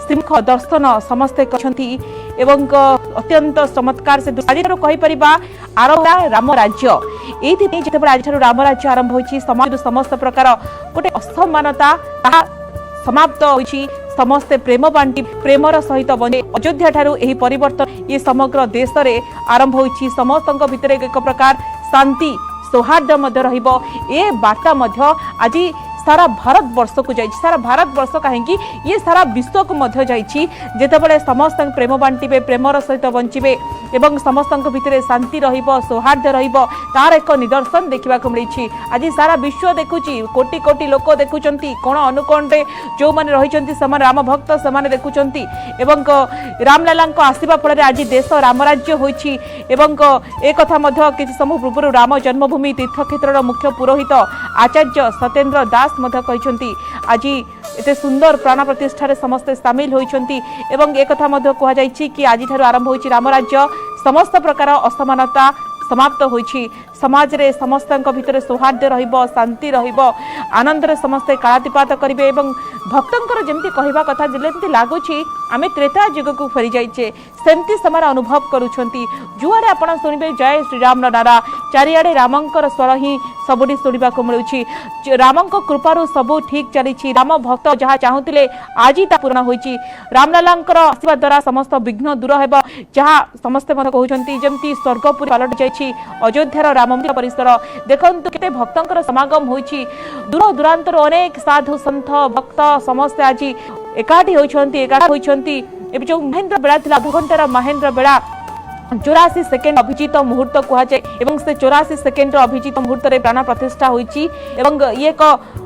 श्रीमुख दर्शन समस्ते कहते एवं अत्यंत चमत्कार से आज कहीपर आरंभ राम राज्य ये जितेबाला आज राम राज्य आरंभ होती समाज समस्त प्रकार गोटे असमानता समाप्त होती समस्ते प्रेम बांटी प्रेमर सहित बने अयोध्या ठारू यही परिवर्तन ये समग्र देश में आरंभ होती समस्त भितर एक प्रकार शांति सौहार्द रहिबो ए बार्ता आज सारा भारत वर्ष को जाइए सारा भारत वर्ष कहीं ये सारा विश्व को मध्य जाइए जितेबाला समस्त प्रेम बांटे प्रेमर सहित बंचे एवं समस्त भितर शांति रहिबो सौहार्द रहिबो तार एक निदर्शन देखा मिली आज सारा विश्व देखुची कोटि कोटि लोक देखुचंती कोण अनुकोण जो मैंने रही राम भक्त से देखुचंती एवं रामलाला आसवा फल आज देश राम राज्य होइछि एवं एक कथा किसी समय पूर्व राम जन्मभूमि तीर्थक्षेत्र मुख्य पुरोहित आचार्य सत्येंद्र दास कहते आज एते सुंदर प्राण प्रतिष्ठार समस्ते सामिल होइछंती एवं एक कथा कहुई कि आज आरंभ होइछि राम राज्य समस्त प्रकार असमानता समाप्त होइछि समाज रे समस्त भितर सौहार्द रहिबो शांति रहिबो आनंद रे समस्ते कालातिपात करिवे एवं भक्तंकर जेमती कहवा कथा जेमती लागुछि आमे त्रेता युग को फेरी जाइछे सेमती समार अनुभव करूछंती जुआरे आपण सुनिबे जय श्री राम नारा चारियाडे रामंकर स्वर ही सबुठी सुनिबा को मिलुछि रामंक कृपारु सबु ठीक चलीछि राम भक्त जहा चाहुतिले आजी ता पूर्ण होइछि रामलालांकर आशीर्वाद द्वारा समस्त विघ्न दूर हेबो जहा समस्त मन कहउछंती जेमती स्वर्गपुरी पलट जाइछि अयोध्यार राम मंदिर परिसर देखंतु केते भक्तंकर समागम होइछि दूर दूरांतर अनेक साधु संत भक्त समस्त आज एकाठी होइछंती एबे जो महेंद्र बेला थिला 2 घंटार महेंद्र बेला 84 सेकेंड अभिजीत मुहूर्त कहुए एवं से 84 सेकेंड अभिजीत मुहूर्त रे प्राण प्रतिष्ठा होइछि एवं ये एक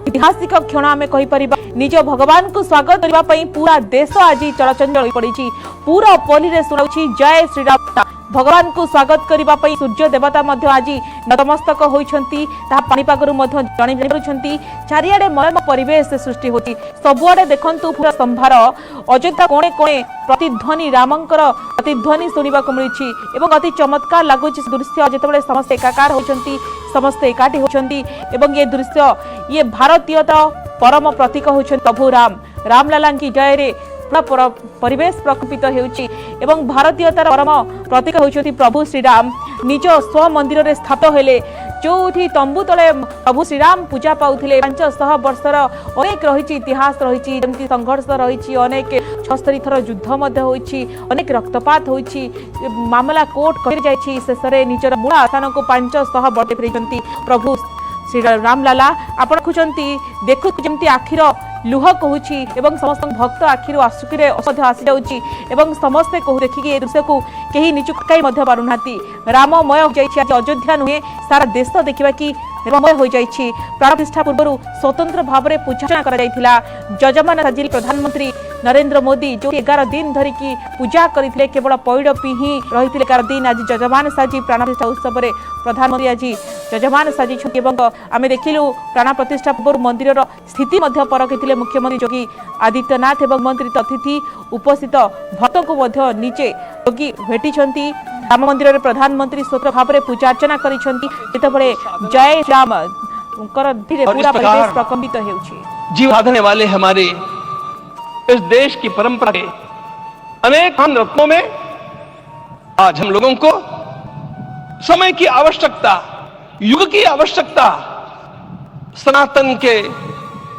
ऐतिहासिक क्षण आमे कहि परिबा निज भगवान को स्वागत करबा पई पूरा देश आज चलचंचल होई पड़िछि पूरा पली रे सुनाउछि जय श्री राम भगवान को स्वागत करबा पई सूर्य देवता मध्य आज नतमस्तक होइछंती ता पानीपागरु मध्य जणी जणुछंती चारियाडे मयम परिवेश सृष्टि होती सबुआडे देखंतु पूरा संभार अयोध्या कोणे कोणे प्रतिध्वनि रामंकर प्रतिध्वनि सुनिबा को मिलिछि एवं अति चमत्कार लागुछि दृश्य जेतेबेले समस्त एकाकार होइछंती समस्त एकाठी होइछंती एवं ये दृश्य ये भारतीयता परम प्रतीक होइछंती प्रभु रामलाला की जय रे परिवेश प्रकम्पित होउछि एवं भारतीयतार परम प्रतीक होउछथि प्रभु श्रीराम निज स्व मंदिर रे स्थापित हेले जोठी तंबू तले प्रभु श्रीराम पूजा पाउथिले 500 वर्षर अनेक रहिछि इतिहास रहिछि जेमति संघर्ष रहिछि अनेक 76 थर युद्ध मध्ये होइछि अनेक रक्तपात होइछि मामला कोर्ट कर जाइछि शेषरे निजर मूल आस्थान को 500 वर्ष फेरिचंती प्रभु श्री रामलाला आपण खुचंती देखु जेमति आखिर लुह कहूछि एवं समस्त भक्त आखिर आसुकिरे असाध्य आसी जाउछि एवं समस्ते कहू देखिके ए दृश्य को केही निचुकाई मध्य पारुनाती राममय हो जाइछि आज अयोध्या नुहे सारा देश देखिबा कि राममय हो जाइछि प्राण प्रतिष्ठा पूर्व स्वतंत्र भाव में पूजा करा जाइथिला जजमान साजिल प्रधानमंत्री नरेंद्र मोदी जो 11 दिन धरी की पूजा करथिले केवल पैड पिही रहिथिले 11 दिन आज जजमान साजी प्राण प्रतिष्ठा उत्सव रे प्रधानमंत्री आज जजमान साजी छथि एवं आमे देखिलु प्राण प्रतिष्ठा पूर्व मंदिर स्थिति मध्य परखिथिले मुख्यमंत्री योगी आदित्यनाथ एवं मंत्री अतिथि उपस्थित भक्त को मध्य नीचे योगी भेटिछंती राम मंदिर रे प्रधानमंत्री स्वतंत्र भाव में पूजा अर्चना करिछंती जेतेबेले जय राम कर धीरे पूरा परिवेश प्रकम्पित हेउछि जीव साधने वाले हमारे इस देश की परंपरा के अनेक महान रत्नों में आज हम लोगों को समय की आवश्यकता युग की आवश्यकता सनातन के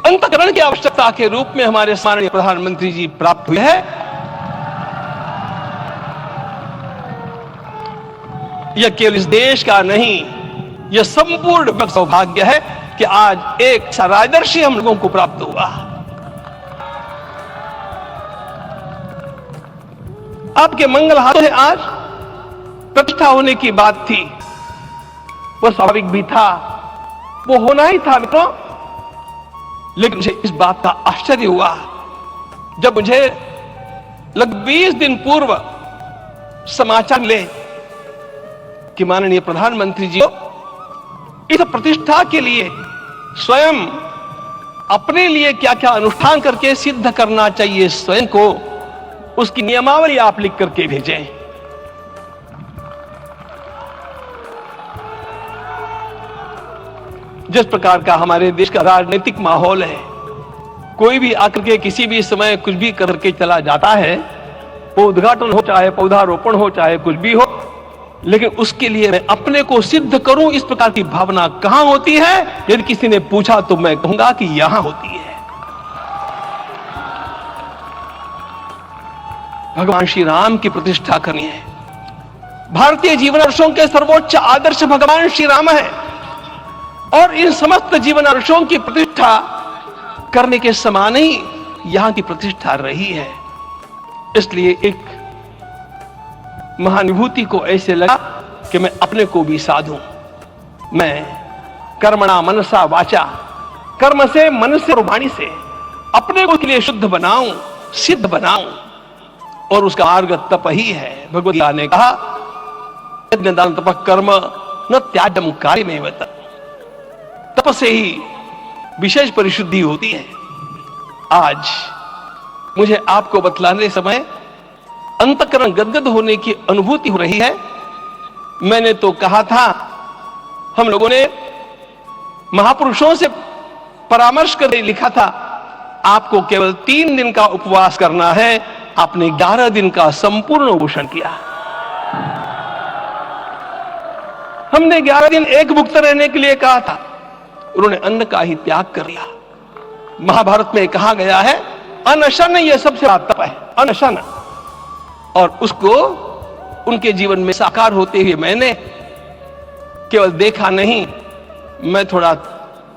अंतकरण की आवश्यकता के रूप में हमारे माननीय प्रधानमंत्री जी प्राप्त हुए हैं यह केवल इस देश का नहीं, यह संपूर्ण सौभाग्य है कि आज एक राजदर्शी हम लोगों को प्राप्त हुआ। आपके मंगल हाथों से आज प्रतिष्ठा होने की बात थी, वह स्वाभाविक भी था, वो होना ही था मित्रों। लेकिन मुझे इस बात का आश्चर्य हुआ जब मुझे लगभग 20 दिन पूर्व समाचार मिले कि माननीय प्रधानमंत्री जी इस प्रतिष्ठा के लिए स्वयं अपने लिए क्या क्या अनुष्ठान करके सिद्ध करना चाहिए स्वयं को, उसकी नियमावली आप लिख करके भेजें। जिस प्रकार का हमारे देश का राजनीतिक माहौल है, कोई भी आकर के किसी भी समय कुछ भी करके चला जाता है, वो उद्घाटन हो चाहे पौधारोपण हो चाहे कुछ भी हो, लेकिन उसके लिए मैं अपने को सिद्ध करूं, इस प्रकार की भावना कहां होती है? यदि किसी ने पूछा तो मैं कहूंगा कि यहां होती है। भगवान श्री राम की प्रतिष्ठा करनी है। भारतीय जीवन आदर्शों के सर्वोच्च आदर्श भगवान श्री राम है, और इन समस्त जीवन आदर्शों की प्रतिष्ठा करने के समान ही यहां की प्रतिष्ठा रही है। इसलिए एक महानुभूति को ऐसे लगा कि मैं अपने को भी साधूं। मैं कर्मणा मनसा वाचा, कर्म से, मन से और वाणी से अपने को के लिए शुद्ध बनाऊं, सिद्ध बनाऊं, और उसका मार्ग तप ही है। भगवत गीता ने कहा, यज्ञ दान तप कर्म न त्याज्यम कार्यमेव तत्। तप से ही विशेष परिशुद्धि होती है। आज मुझे आपको बतलाने समय अंतःकरण गदगद होने की अनुभूति हो रही है। मैंने तो कहा था, हम लोगों ने महापुरुषों से परामर्श करके लिखा था, आपको केवल 3 दिन का उपवास करना है। आपने 11 दिन का संपूर्ण उपोषण किया। हमने 11 दिन एक मुक्त रहने के लिए कहा था, उन्होंने अन्न का ही त्याग कर लिया। महाभारत में कहा गया है, अनशन यह सबसे बड़ा तप है, अनशन। और उसको उनके जीवन में साकार होते हुए मैंने केवल देखा नहीं, मैं थोड़ा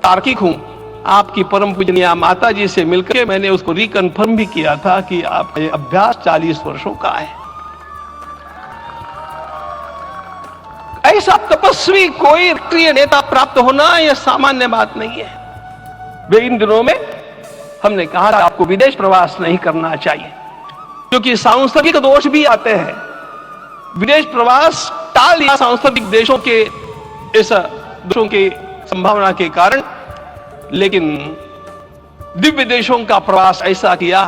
तार्किक हूं। आपकी परम पूजनीय माता जी से मिलकर मैंने उसको रिकन्फर्म भी किया था कि आपका ये अभ्यास 40 वर्षों का है। ऐसा तपस्वी कोई राष्ट्रीय नेता प्राप्त होना यह सामान्य बात नहीं है। वे इन दिनों में हमने कहा था आपको विदेश प्रवास नहीं करना चाहिए, क्योंकि सांसर्गिक दोष भी आते हैं। विदेश प्रवास टाल दिया सांसर्गिक देशों के इस दोषों की संभावना के कारण, लेकिन दिव्य देशों का प्रवास ऐसा किया।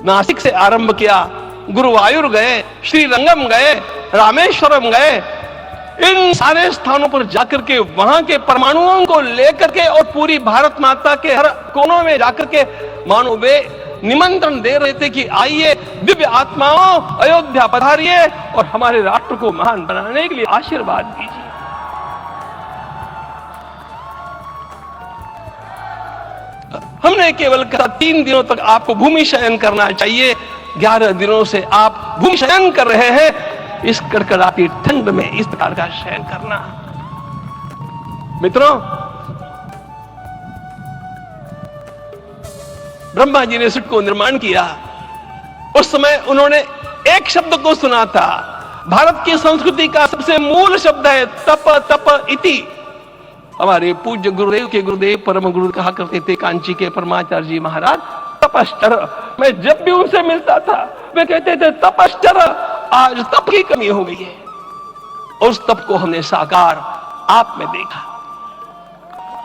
नासिक से आरंभ किया, गुरुवायूर गए, श्रीरंगम गए, रामेश्वरम गए। इन सारे स्थानों पर जाकर के वहां के परमाणुओं को लेकर के और पूरी भारत माता के हर कोनों में जाकर के मानो वे निमंत्रण दे रहे थे कि आइए दिव्य आत्माओं, अयोध्या पधारिए और हमारे राष्ट्र को महान बनाने के लिए आशीर्वाद दीजिए। हमने केवल कहा 3 दिनों तक आपको भूमि शयन करना चाहिए। 11 दिनों से आप भूमि शयन कर रहे हैं। इस कड़कड़ाती ठंड में इस प्रकार का शयन करना, मित्रों, ब्रह्मा जी ने सृष्टि को निर्माण किया। उस समय उन्होंने एक शब्द को सुना था। भारत की संस्कृति का सबसे मूल शब्द है तप, तप इति। हमारे पूज्य गुरुदेव के गुरुदेव परम गुरु कहा करते थे, कांची के परमाचार्य जी महाराज, तपश्चर। मैं जब भी उनसे मिलता था वे कहते थे तपश्चर। आज तप की कमी हो गई है, और उस तप को हमने साकार आप में देखा।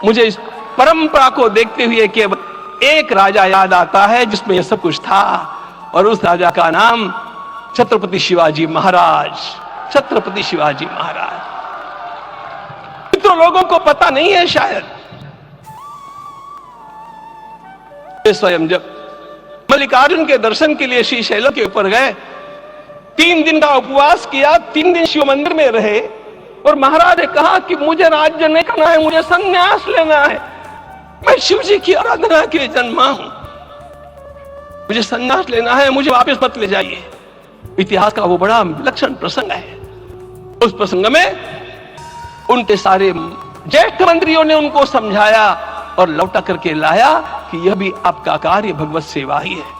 मुझे इस परंपरा को देखते हुए केवल एक राजा याद आता है जिसमें यह सब कुछ था, और उस राजा का नाम छत्रपति शिवाजी महाराज। छत्रपति शिवाजी महाराज। तो लोगों को पता नहीं है शायद। स्वयं जब मल्लिकार्जुन के दर्शन के लिए श्रीशैल के ऊपर गए, 3 दिन का उपवास किया, 3 दिन शिव मंदिर में रहे, और महाराज ने कहा कि मुझे राज्य नहीं करना है, मुझे संन्यास लेना है। मैं शिव जी की आराधना के लिए जन्मा हूं, मुझे संन्यास लेना है, मुझे वापस मत ले जाइए। इतिहास का वो बड़ा विलक्षण प्रसंग है। उस प्रसंग में उनके सारे ज्येष्ठ मंत्रियों ने उनको समझाया और लौटा करके लाया कि यह भी आपका कार्य भगवत सेवा ही है।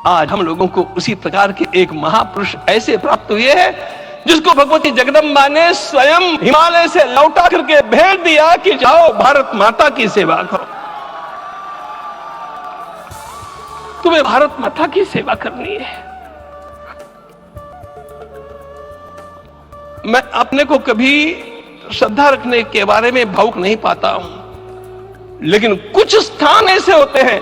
आज हम लोगों को उसी प्रकार के एक महापुरुष ऐसे प्राप्त हुए हैं जिसको भगवती जगदम्बा ने स्वयं हिमालय से लौटा करके भेज दिया कि जाओ भारत माता की सेवा करो। तुम्हें भारत माता की सेवा करनी है। मैं अपने को कभी श्रद्धा रखने के बारे में भावुक नहीं पाता हूं, लेकिन कुछ स्थान ऐसे होते हैं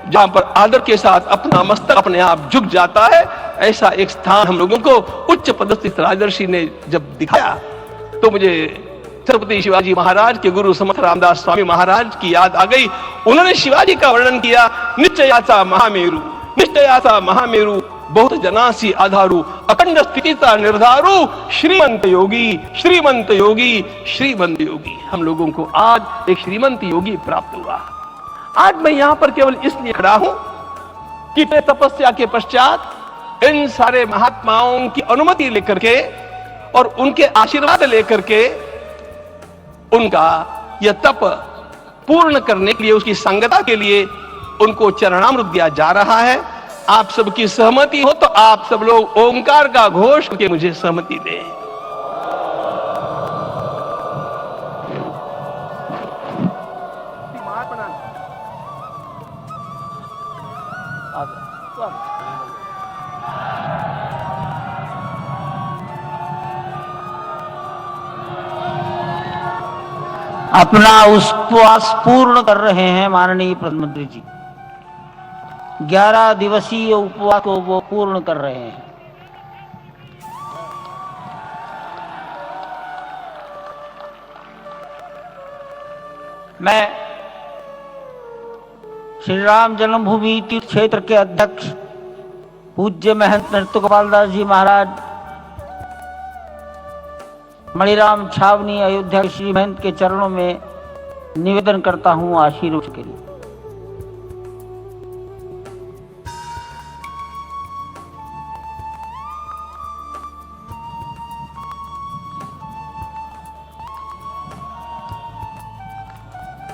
जहां पर आदर के साथ अपना मस्तक अपने आप झुक जाता है। ऐसा एक स्थान हम लोगों को उच्च पदस्थ राजर्षि ने जब दिखाया तो मुझे छत्रपति शिवाजी महाराज के गुरु समर्थ रामदास स्वामी महाराज की याद आ गई। उन्होंने शिवाजी का वर्णन किया, निश्चयासा महामेरु, निश्चयासा महामेरु, बहुत जनासी आधारु, अखंड स्थितिता निर्धारु, श्रीमंत योगी, श्रीमंत योगी, श्रीमंत योगी। हम लोगों को आज एक श्रीमंत योगी प्राप्त हुआ। आज मैं यहां पर केवल इसलिए खड़ा हूं कि तपस्या के पश्चात इन सारे महात्माओं की अनुमति लेकर के और उनके आशीर्वाद लेकर के उनका यह तप पूर्ण करने के लिए, उसकी संगता के लिए उनको चरणामृत दिया जा रहा है। आप सबकी सहमति हो तो आप सब लोग ओंकार का घोष करके मुझे सहमति दें। अपना उपवास पूर्ण कर रहे हैं माननीय प्रधानमंत्री जी। 11 दिवसीय उपवास को वो पूर्ण कर रहे हैं। मैं श्री राम जन्मभूमि तीर्थ क्षेत्र के अध्यक्ष पूज्य महंत नृत्य गोपाल दास जी महाराज, मणिराम छावनी अयोध्या के श्री महंत के चरणों में निवेदन करता हूं आशीर्वाद के लिए।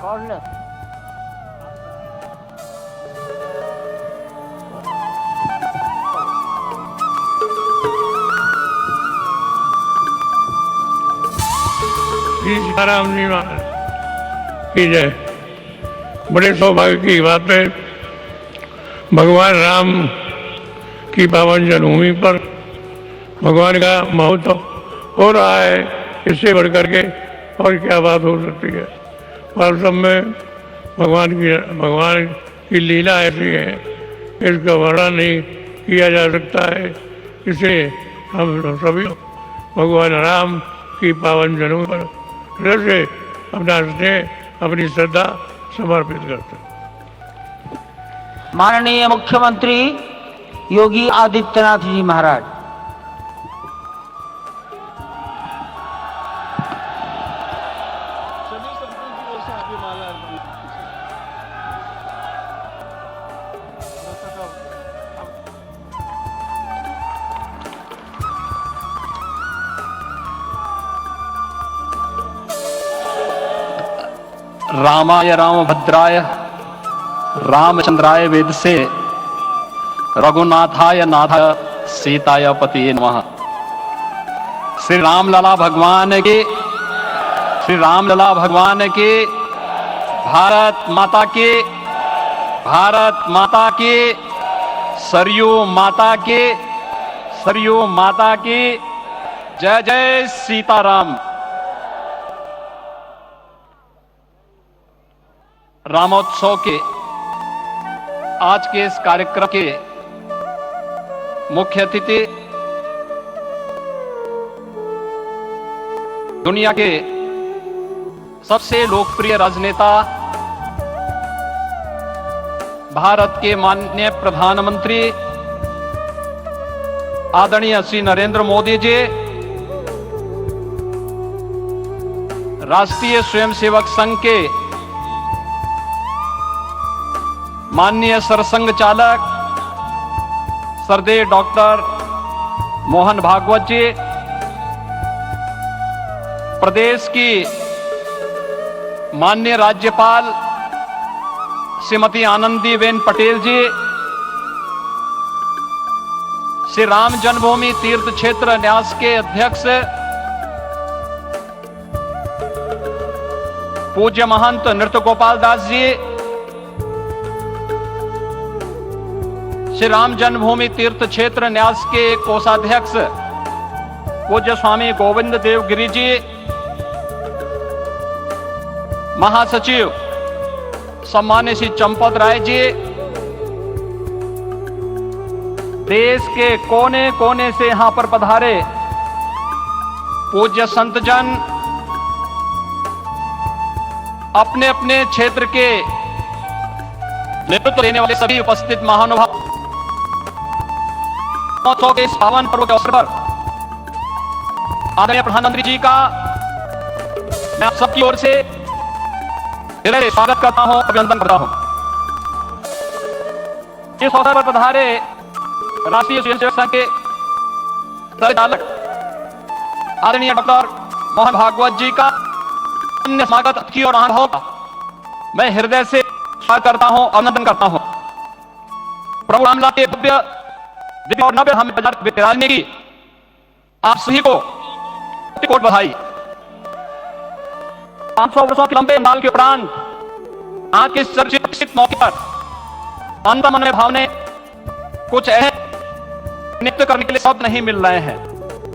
कौन है? सीताराम जी महाराज की जय। बड़े सौभाग्य की बात है, भगवान राम की पावन जन्मभूमि पर भगवान का महोत्सव हो रहा है। इससे बढ़कर के और क्या बात हो सकती है। वास्तव में भगवान की लीला ऐसी है, इसका वर्णन नहीं किया जा सकता है। इसलिए हम सभी भगवान राम की पावन जन्मभूमि पर हृदय से अपना स्नेह, अपनी श्रद्धा समर्पित करते हैं। माननीय मुख्यमंत्री योगी आदित्यनाथ जी महाराज। रामाय रामभद्राय रामचंद्राय वेद से रघुनाथाय नाथाय सीताय पतिये नमः। श्री रामलला भगवान के, श्री रामलला भगवान के, भारत माता के, भारत माता के, सरयू माता के, सरयू माता की जय जय सीताराम। रामोत्सव के आज के इस कार्यक्रम के मुख्य अतिथि दुनिया के सबसे लोकप्रिय राजनेता, भारत के माननीय प्रधानमंत्री आदरणीय श्री नरेंद्र मोदी जी, राष्ट्रीय स्वयंसेवक संघ के माननीय सरसंघ चालक श्रद्धेय डॉक्टर मोहन भागवत जी, प्रदेश की माननीय राज्यपाल श्रीमती आनंदीबेन पटेल जी, श्री राम जन्मभूमि तीर्थ क्षेत्र न्यास के अध्यक्ष पूज्य महंत नृत्य गोपाल दास जी, श्री राम जन्मभूमि तीर्थ क्षेत्र न्यास के कोषाध्यक्ष पूज्य स्वामी गोविंद देव गिरी जी, महासचिव सम्मान्य श्री चंपत राय जी, देश के कोने कोने से यहां पर पधारे पूज्य संतजन, अपने अपने क्षेत्र के नेतृत्व देने वाले सभी उपस्थित महानुभाव, महोत्सव के इस पावन पर्व के अवसर पर आदरणीय प्रधानमंत्री जी का मैं आप सबकी ओर से हृदय से स्वागत करता हूं, अभिनंदन करता हूं। इस अवसर पर पधारे राष्ट्रीय स्वयंसेवक संघ के संचालक आदरणीय डॉक्टर मोहन भागवत जी का अन्य स्वागत अतिथि और अनुभव का मैं हृदय से स्वागत करता हूं, अभिनंदन करता हूं। प्रभु रामलाल के भव्य दिव्य और नव्य हमें विराजने की आप सभी को कोट बधाई। 500 वर्षों के लंबे काल के उपरांत आज के चर्चित मौके पर अंत मन में भावने कुछ नृत्य करने के लिए शब्द नहीं मिल रहे हैं।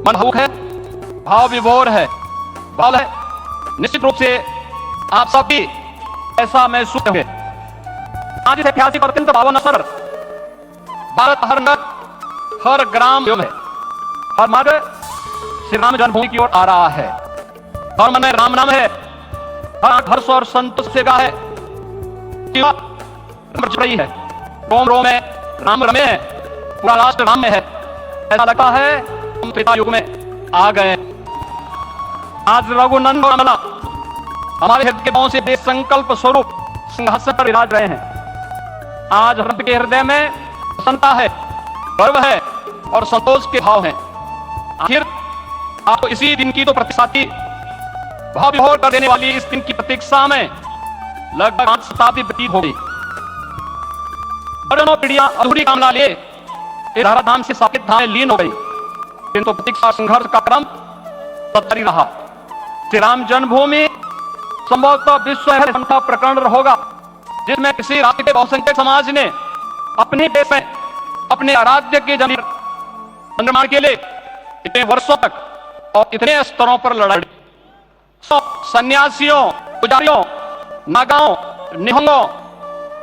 मन भावुक है, भाव विभोर है, भाव है। निश्चित रूप से आप सब भी ऐसा महसूस होंगे। आज इस ऐतिहासिक और अत्यंत पावन अवसर भारत हर नगर, हर ग्राम है, हर मार्ग श्री राम जन्मभूमि की ओर आ रहा है। हर मन में राम नाम है, हर हर्ष और संतोष से गा है, रही है, रोम रोम में राम रमे है, पूरा राष्ट्र राम में है। ऐसा लगता है हम त्रेता युग में आ गए। आज रघुनंदन और अमला हमारे हृदय के भाव से देश संकल्प स्वरूप सिंहासन पर विराज रहे हैं। आज रब के हृदय में प्रसन्नता है, गर्व है और संतोष के भाव हैं। आखिर आपको इसी दिन की तो प्रतीक्षा थी, भाव विभोर कर देने वाली इस दिन की प्रतीक्षा में लगभग 5 शताब्दी व्यतीत हो गई। पीढ़ियां अधूरी कामना लिए धारा धाम से साकेत धाम में लीन हो गई, किंतु प्रतीक्षा संघर्ष का क्रम जारी रहा। श्री राम जन्मभूमि संभवतः विश्व संख्या प्रकरण होगा जिसमें किसी राज्य के बहुसंख्यक समाज ने अपने देश में अपने आराध्य के निर्माण के लिए इतने वर्षों तक और इतने स्तरों पर लड़ाई। सन्यासियों, पुजारियों, नागाओं, निहंगों,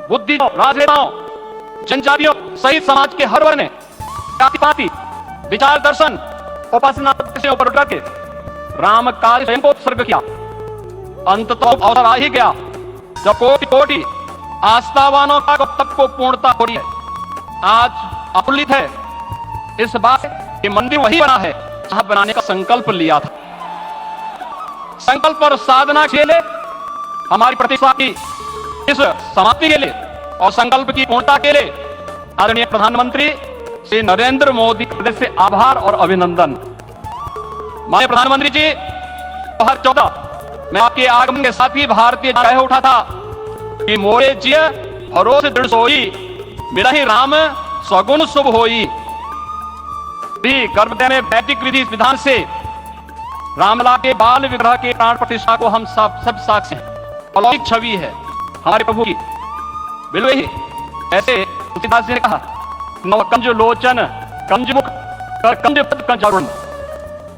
बुद्धियों, राजनेताओं, जनजातियों सहित समाज के हर वर्ग ने जाति पाति, विचार दर्शन, उपासना से ऊपर उठकर के राम कार्य स्वयं को उत्सर्ग किया। अंत तो अवसर आ ही गया जब कोटि कोटि आस्थावानों का तब को पूर्णता हो रही है। आज अपुलित है इस बात कि मंदिर वही बना है जहां बनाने का संकल्प लिया था। संकल्प और साधना के लिए हमारी प्रतीक्षा की इस समाप्ति के लिए और संकल्प की पूर्णता के लिए आदरणीय प्रधानमंत्री श्री नरेंद्र मोदी के से आभार और अभिनंदन। माननीय प्रधानमंत्री जी, 2014 में आपके आगमन के साथ ही भारतीय कह उठा था कि मोरे जिय भरोसे दृढ़ सोई, मिलहि राम सगुण शुभ होई। भी गर्भगृह में वैदिक विधि विधान से रामलला के बाल विग्रह के प्राण प्रतिष्ठा को हम सब साक्ष्य हैं। अलौकिक छवि है हमारे प्रभु की। बिल्कुल ही ऐसे तुलसीदास जी ने कहा, नव कंज लोचन कंज मुख कर कंज पद कंज अरुण।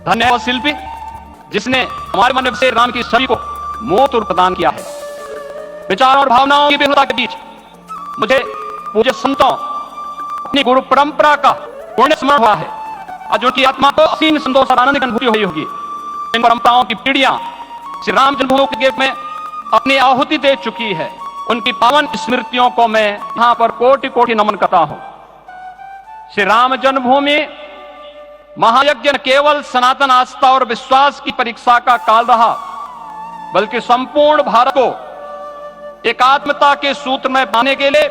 धन्य है शिल्पी जिसने हमारे मन से राम की छवि को मूर्त रूप प्रदान किया है। विचार और भावनाओं की विभिन्नता के बीच मुझे पूज्य संतों अपनी गुरु परंपरा का पुण्य स्मरण हुआ है और जो की आत्मा को असीम संतोष और आनंद की अनुभूति हुई होगी। इन परंपराओं की पीढ़ियां श्री राम जन्मभूमि के गेट में अपनी आहुति दे चुकी है। उनकी पावन स्मृतियों को मैं यहां पर कोटि कोटि नमन करता हूं। श्री राम जन्मभूमि महायज्ञ न केवल सनातन आस्था और विश्वास की परीक्षा का काल रहा, बल्कि संपूर्ण भारत को एकात्मता के सूत्र में पाने के लिए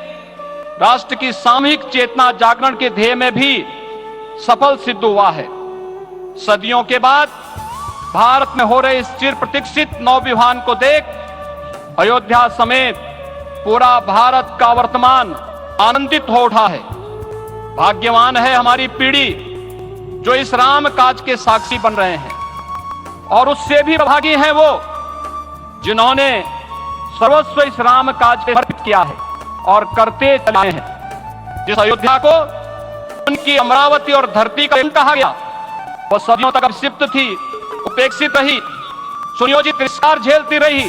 राष्ट्र की सामूहिक चेतना जागरण के ध्येय में भी सफल सिद्ध हुआ है। सदियों के बाद भारत में हो रहे इस चिर प्रतीक्षित नवविवाह को देख अयोध्या समेत पूरा भारत का वर्तमान आनंदित हो उठा है। भाग्यवान है हमारी पीढ़ी जो इस राम काज के साक्षी बन रहे हैं, और उससे भी भागी हैं वो जिन्होंने सर्वस्व इस राम काज के समर्पित किया है और करते चले हैं। जिस अयोध्या को उनकी अमरावती और धरती का कहा गया, वो सदियों तक अभिषिप्त थी, उपेक्षित रही, सुनियोजित तिरस्कार झेलती रही,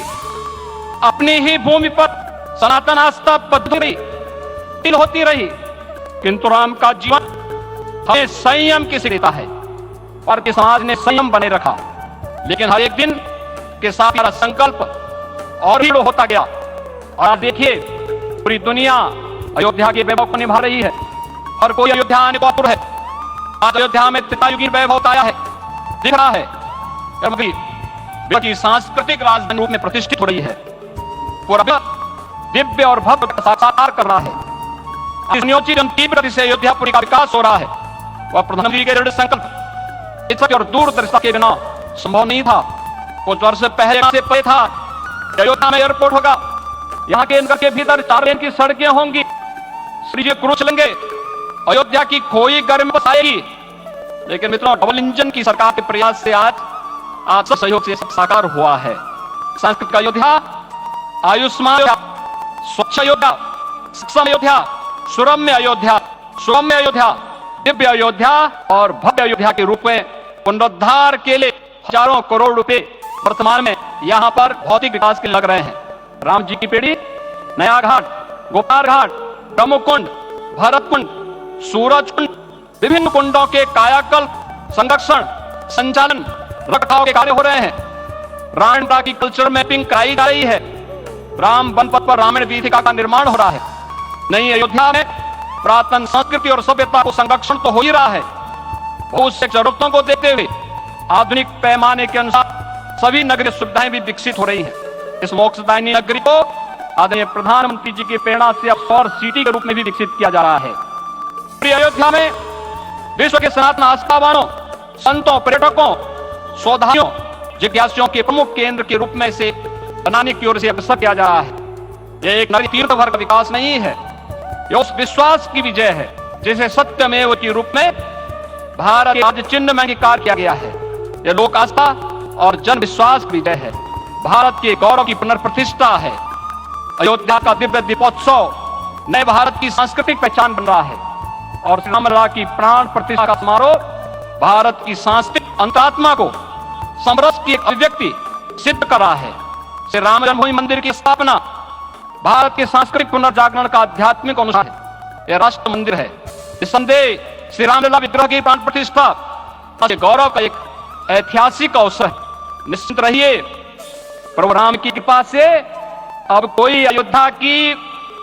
अपनी ही भूमि पर सनातन आस्था पद्धति होती रही, किंतु राम का जीवन हमें संयम की सीख देता है और कि समाज ने संयम बने रखा। लेकिन हर एक दिन के साथ हमारा संकल्प और भी होता गया, और आप देखिए पूरी दुनिया अयोध्या के वैभव को निभा रही है और कोई अयोध्या आने को आतुर है। आज अयोध्या में त्रेतायुगीन वैभव आया है, दिख रहा है, की सांस्कृतिक राजधानी रूप में प्रतिष्ठित हो रही है, पूरा दिव्य और भव्य का साकार कर रहा है। नियोजित तीव्र गति से अयोध्यापुरी का विकास हो रहा है। वह प्रधानमंत्री के दृढ़ संकल्प और दूरदर्शिता के बिना संभव नहीं था। कुछ वर्ष पहले से पहले था अयोध्या में एयरपोर्ट होगा, यहाँ के इनके भीतर 4 लेन की सड़कें होंगी, श्री जी क्रूज चलेंगे, अयोध्या की खोई गर्म बसाएगी। लेकिन मित्रों, डबल इंजन की सरकार के प्रयास से आज सब सहयोग से सब साकार हुआ है। सांस्कृतिक अयोध्या, आयुष्मान अयोध्या, स्वच्छ अयोध्या, सक्षम अयोध्या, सुरम्य अयोध्या, सौम्य अयोध्या, दिव्य अयोध्या और भव्य अयोध्या के रूप में पुनरुद्धार के लिए हजारों करोड़ रुपए वर्तमान में यहां पर भौतिक विकास के लग रहे हैं। राम जी की पीढ़ी नया घाट, गोपाल घाट, ब्रह्म कुंड, भरत कुंड, सूरज कुंड, विभिन्न कुंडों के कायाकल्प, संरक्षण, संचालन, रखरखाव के कार्य हो रहे हैं। रामता की कल्चर मैपिंग कराई जा रही है। राम बनपथ पर रामायण वीथिका का निर्माण हो रहा है। नई अयोध्या में पुरातन संस्कृति और सभ्यता को संरक्षण तो हो ही रहा है, बहुत से जरूरतों को देखते हुए आधुनिक पैमाने के अनुसार सभी नगरीय सुविधाएं भी विकसित हो रही है। इस मोक्षदायिनी नगरी को आदरणीय प्रधानमंत्री जी की प्रेरणा से अब स्मार्ट सिटी के रूप में भी विकसित किया जा रहा है। पूरी अयोध्या में विश्व के सनातन आस्थावानों, संतों, पर्यटकों, शोधार्थियों, जिज्ञासुओं के प्रमुख केंद्र के रूप में से बनाने की ओर से अग्रसर किया जा रहा है। यह एक नगरी तीर्थ भर का विकास नहीं है, यह उस विश्वास की विजय है जिसे सत्यमेव के रूप में भारत के राज्य चिन्ह में अंगीकार किया गया है। यह लोक आस्था और जन विश्वास की विजय है, भारत के गौरव की पुनर्प्रतिष्ठा है। अयोध्या का दिव्य दीपोत्सव नए भारत की सांस्कृतिक पहचान बन रहा है और श्री रामलला की प्राण प्रतिष्ठा का समारोह भारत की सांस्कृतिक अंतरात्मा को समरस की एक अभिव्यक्ति सिद्ध कर रहा है। श्री राम जन्मभूमि मंदिर की स्थापना भारत के सांस्कृतिक पुनर्जागरण का आध्यात्मिक अनुसार है। यह राष्ट्र मंदिर है। निसंदेह श्री रामलला विग्रह की प्राण प्रतिष्ठा गौरव का एक ऐतिहासिक अवसर है। निश्चित रहिए, प्रभु राम की कृपा से अब कोई अयोध्या की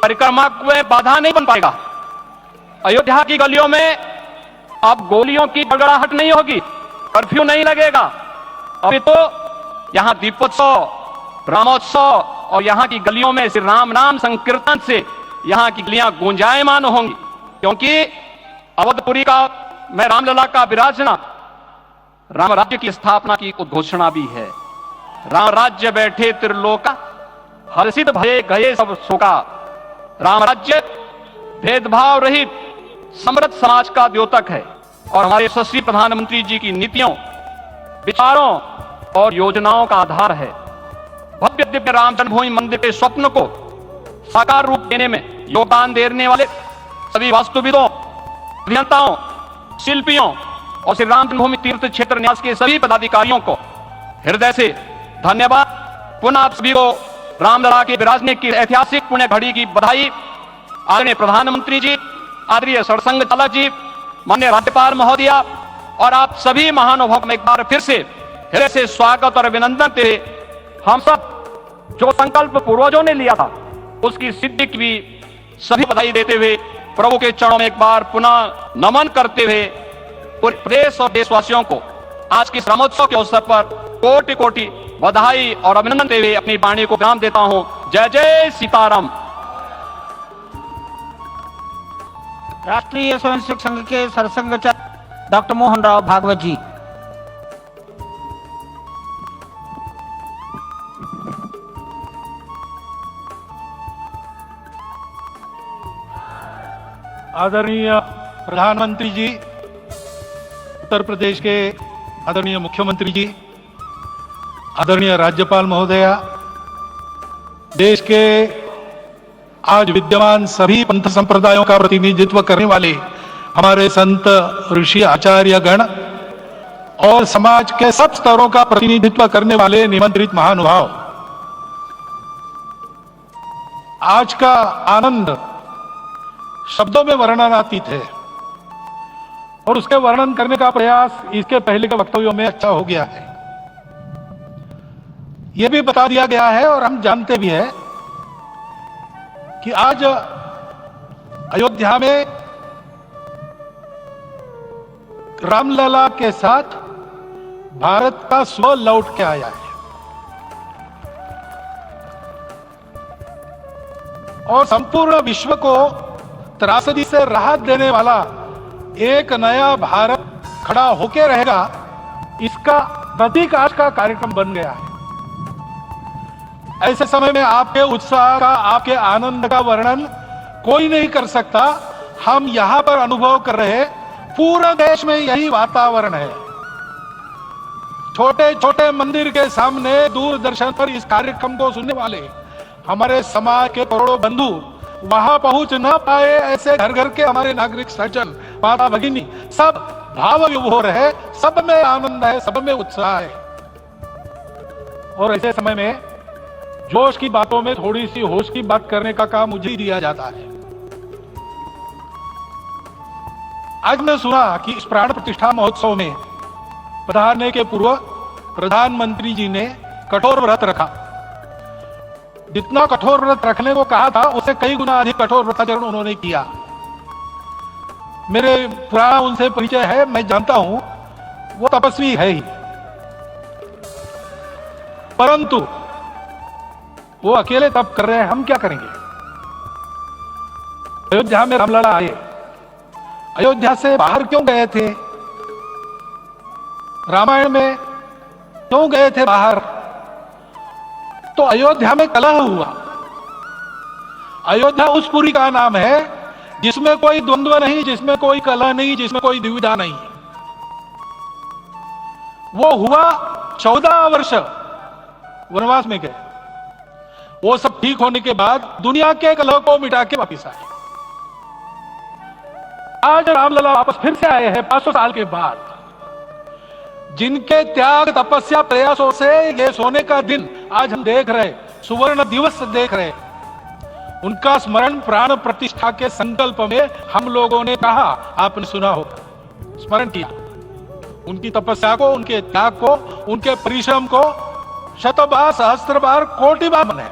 परिक्रमा में बाधा नहीं बन पाएगा। अयोध्या की गलियों में अब गोलियों की गड़गड़ाहट नहीं होगी, कर्फ्यू नहीं लगेगा। अभी तो यहां दीपोत्सव, रामोत्सव और यहां की गलियों में श्री राम नाम संकीर्तन से यहां की गलियां गूंजायमान होंगी, क्योंकि अवधपुरी का मैं रामलला का विराजना, राम राज्य की स्थापना की उद्घोषणा भी है। राम राज्य बैठे त्रिलोका, हर्षित भये गए सब शोका। राम राज्य भेदभाव रहित समृद्ध समाज का द्योतक है और हमारे यशस्वी प्रधानमंत्री जी की नीतियों, विचारों और योजनाओं का आधार है। भव्य दिव्य राम जन्मभूमि मंदिर के स्वप्न को साकार रूप देने में योगदान देने वाले सभी वास्तुविदों, अभियंताओं, शिल्पियों और श्री राम जन्मभूमि तीर्थ क्षेत्र न्यास के सभी पदाधिकारियों को हृदय से धन्यवाद। पुनः आप सभी को रामलला के विराजने की ऐतिहासिक पुण्य घड़ी की बधाई। आदरणीय प्रधानमंत्री जी, आदरणीय सरसंघ चालक जी, माननीय राज्यपाल महोदया और आप सभी महानुभाव में एक बार फिर से हृदय से स्वागत और अभिनंदन देते हम सब जो संकल्प पूर्वजों ने लिया था उसकी सिद्धि की भी सभी बधाई देते हुए प्रभु के चरणों में एक बार पुनः नमन करते हुए पूरे प्रदेश और देशवासियों को आज के रामोत्सव के अवसर पर कोटि कोटि बधाई और अभिनंदन देते हुए अपनी वाणी को विराम देता हूं। जय जय सीताराम। राष्ट्रीय स्वयंसेवक संघ के सरसंघ डॉक्टर मोहन राव भागवत जी। आदरणीय प्रधानमंत्री जी, उत्तर प्रदेश के आदरणीय मुख्यमंत्री जी, आदरणीय राज्यपाल महोदया, देश के आज विद्यमान सभी पंथ संप्रदायों का प्रतिनिधित्व करने वाले हमारे संत, ऋषि, आचार्य गण और समाज के सब स्तरों का प्रतिनिधित्व करने वाले निमंत्रित महानुभाव, आज का आनंद शब्दों में वर्णनातीत है और उसके वर्णन करने का प्रयास इसके पहले के वक्तव्यों में अच्छा हो गया है। यह भी बता दिया गया है और हम जानते भी हैं कि आज अयोध्या में रामलला के साथ भारत का स्व लौट के आया है और संपूर्ण विश्व को त्रासदी से राहत देने वाला एक नया भारत खड़ा होके रहेगा, इसका प्रतीक आज का कार्यक्रम बन गया है। ऐसे समय में आपके उत्साह का, आपके आनंद का वर्णन कोई नहीं कर सकता। हम यहां पर अनुभव कर रहे, पूरा देश में यही वातावरण है। छोटे छोटे मंदिर के सामने दूरदर्शन पर इस कार्यक्रम को सुनने वाले हमारे समाज के करोड़ों बंधु वहां पहुंच न पाए, ऐसे घर घर के हमारे नागरिक सज्जन, माता भगिनी सब भाव विभोर है, सब में आनंद है, सब में उत्साह है। और ऐसे समय में जोश की बातों में थोड़ी सी होश की बात करने का काम मुझे ही दिया जाता है। आज मैं सुना कि इस प्राण प्रतिष्ठा महोत्सव में पधारने के पूर्व प्रधानमंत्री जी ने कठोर व्रत रखा। जितना कठोर व्रत रखने को कहा था, उससे कई गुना अधिक कठोर व्रताचरण उन्होंने किया। मेरे पुराना उनसे परिचय है, मैं जानता हूं वो तपस्वी है ही, परंतु वो अकेले तप कर रहे हैं, हम क्या करेंगे। अयोध्या में रामलला आए, अयोध्या से बाहर क्यों गए थे, रामायण में क्यों गए थे बाहर, तो अयोध्या में कलह हुआ। अयोध्या उस पुरी का नाम है जिसमें कोई द्वंद्व नहीं, जिसमें कोई कलह नहीं, जिसमें कोई दुविधा नहीं। वो हुआ 14 वर्ष वनवास में गए, वो सब ठीक होने के बाद दुनिया के कलह को मिटा के वापिस आए। आज रामलला वापस फिर से आए हैं 500 साल के बाद। जिनके त्याग, तपस्या, प्रयासों से ये सोने का दिन आज हम देख रहे, सुवर्ण दिवस देख रहे, उनका स्मरण प्राण प्रतिष्ठा के संकल्प में हम लोगों ने कहा, आपने सुना होगा, स्मरण किया उनकी तपस्या को, उनके त्याग को, उनके परिश्रम को शत बार, सहस्त्र बार, कोटि बार मने।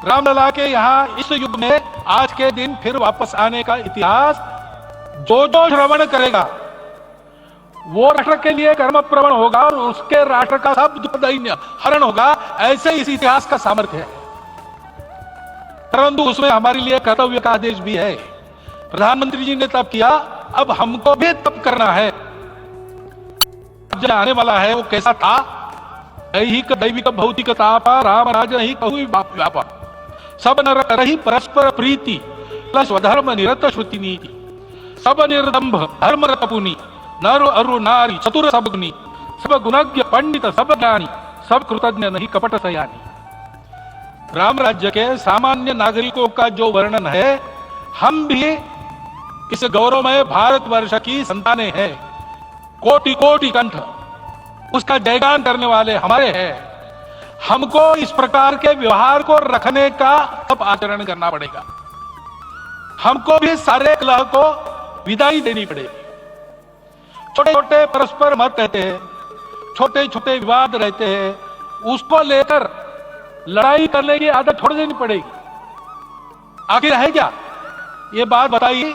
रामलला के यहां इस युग में आज के दिन फिर वापस आने का इतिहास जो जो श्रवण करेगा वो राष्ट्र के लिए कर्म प्रवण होगा और उसके राष्ट्र का सब दुख दैन्य हरण होगा। ऐसे इस इतिहास का सामर्थ्य है, परंतु उसमें हमारे लिए कर्तव्य का आदेश भी है। प्रधानमंत्री जी ने तप किया, अब हमको भी तप करना है। जो आने वाला है वो कैसा था, दैहिक दैविक भौतिक तापा राम राज ही कहु व्यापा, सब नर करहि परस्पर प्रीति प्लस स्वधर्म निरत श्रुति नीति, सब निर्दंभ धर्म रत पुनि नर अरु नारी चतुर सब गुनी, सब गुणज्ञ पंडित सब ज्ञानी, सब कृतज्ञ नहीं कपट सयानी। राम राज्य के सामान्य नागरिकों का जो वर्णन है, हम भी इस गौरवमय भारतवर्ष की संतानें हैं। कोटि कोटि कंठ उसका जयगान करने वाले हमारे हैं। हमको इस प्रकार के व्यवहार को रखने का तब आचरण करना पड़ेगा। हमको भी सारे कलह को विदाई देनी पड़ेगी। छोटे छोटे परस्पर मत रहते हैं, छोटे छोटे विवाद रहते हैं, उसको लेकर लड़ाई करने की आदत छोड़ देनी पड़ेगी। आखिर है क्या, ये बात बताइए।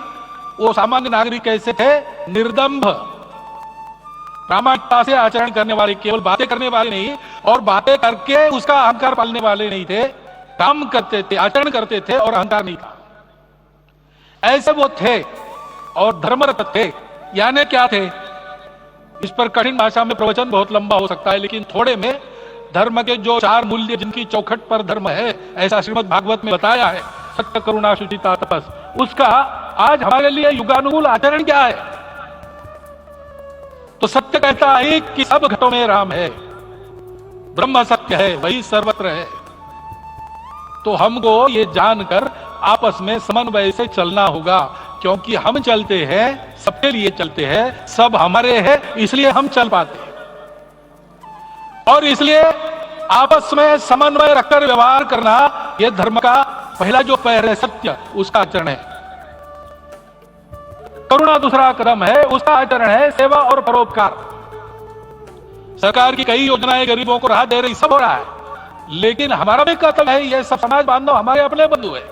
वो सामान्य नागरिक कैसे थे? निर्दंभ, प्रामाणिकता से आचरण करने वाले, केवल बातें करने वाले नहीं और बातें करके उसका अहंकार पालने वाले नहीं थे। काम करते थे, आचरण करते थे और अहंकार नहीं था। ऐसे वो थे और धर्मरत थे। यानी क्या थे, इस पर कठिन भाषा में प्रवचन बहुत लंबा हो सकता है, लेकिन थोड़े में धर्म के जो 4 मूल्य जिनकी चौखट पर धर्म है, ऐसा श्रीमद् भागवत में बताया है। सत्य करुणा शुचिता तपस, उसका आज हमारे लिए युगानुकूल आचरण क्या है? तो सत्य कहता है कि सब घटों में राम है, ब्रह्म सत्य है, वही सर्वत्र है। तो हमको ये जानकर आपस में समन्वय से चलना होगा, क्योंकि हम चलते हैं, सबके लिए चलते हैं, सब हमारे हैं, इसलिए हम चल पाते हैं। और इसलिए आपस में समन्वय रखकर व्यवहार करना, यह धर्म का पहला जो पैर है सत्य, उसका आचरण है। करुणा दूसरा कदम है, उसका आचरण है सेवा और परोपकार। सरकार की कई योजनाएं गरीबों को राहत दे रही, सब हो रहा है, लेकिन हमारा भी कर्तव्य है, ये सब समाज बांधव हमारे अपने बंधु है।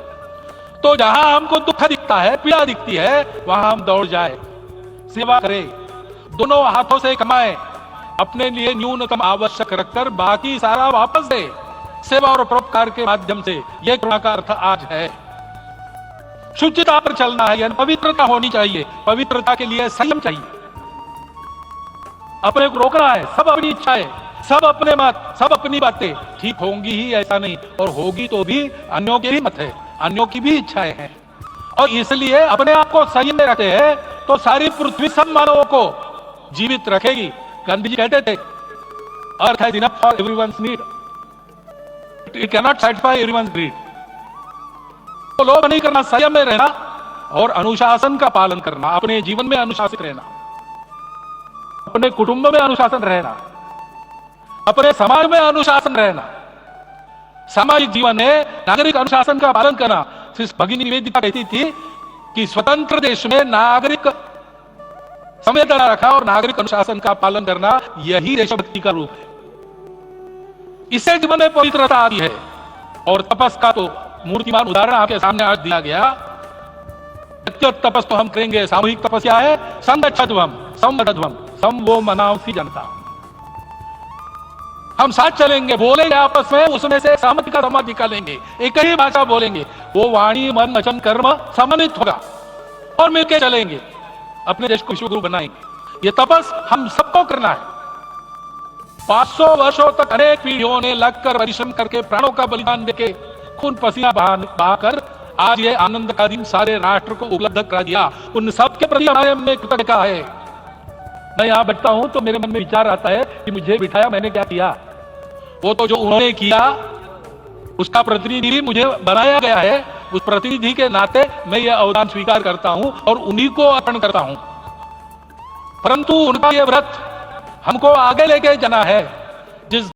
तो जहां हमको दुख दिखता है, पीड़ा दिखती है, वहां हम दौड़ जाए, सेवा करें, दोनों हाथों से कमाएं, अपने लिए न्यूनतम आवश्यक रखकर बाकी सारा वापस दे, सेवा और परोपकार के माध्यम से। यह करुणा का अर्थ आज है। शुचिता पर चलना है, यानी पवित्रता होनी चाहिए। पवित्रता के लिए संयम चाहिए, अपने को रोकना है। सब अपनी इच्छाएं, सब अपने मत, सब अपनी बातें ठीक होंगी ही ऐसा नहीं, और होगी तो भी अन्यों के भी मत है, अन्यों की भी इच्छाएं हैं। और इसलिए अपने आप को संयम में रखते हैं तो सारी पृथ्वी सब मानवों को जीवित रखेगी। गांधी जी कहते थे, earth has enough for everyone's need, it can not satisfy everyone's greed. तो लोभ नहीं करना, संयम में रहना और अनुशासन का पालन करना, अपने जीवन में अनुशासित रहना, अपने कुटुंब में अनुशासन रहना, अपने समाज में अनुशासन रहना। सामाजिक जीवन में नागरिक अनुशासन का पालन करना। भगिनी निवेदिता कहती थी कि स्वतंत्र देश में नागरिक संवेदना रखा और नागरिक अनुशासन का पालन करना, यही देशभक्ति का रूप है। इससे जीवन में पवित्रता आती है। और तपस का तो मूर्तिमान उदाहरण आपके सामने आज दिया गया। व्यक्तिगत तपस तो हम करेंगे, सामूहिक तपस्या है संगठध्वम संवदध्वम, सम वो मनावसी जनता। हम साथ चलेंगे, बोलेंगे आपस में, उसमें से सहमति का समाज निकालेंगे, एक ही भाषा बोलेंगे, वो वाणी मन वचन कर्म समन्वित होगा और मिलकर चलेंगे, अपने देश को विश्वगुरु बनाएंगे। ये तपस हम सबको करना है। 500 वर्षों तक अनेक पीढ़ियों ने लगकर परिश्रम करके प्राणों का बलिदान देके खून पसीना बहाकर आज ये आनंद का दिन सारे राष्ट्र को उपलब्ध करा दिया। उन सबके प्रति हमारे मन में कृतज्ञता है। मैं यहां बैठता हूं तो मेरे मन में विचार आता है कि मुझे बिठाया, मैंने क्या किया? वो तो जो उन्होंने किया उसका प्रतिनिधि मुझे बनाया गया है। उस प्रतिनिधि के नाते मैं यह अवदान स्वीकार करता हूं और उन्हीं को अर्पण करता हूं। परंतु उनका यह व्रत हमको आगे लेके जाना है। जिस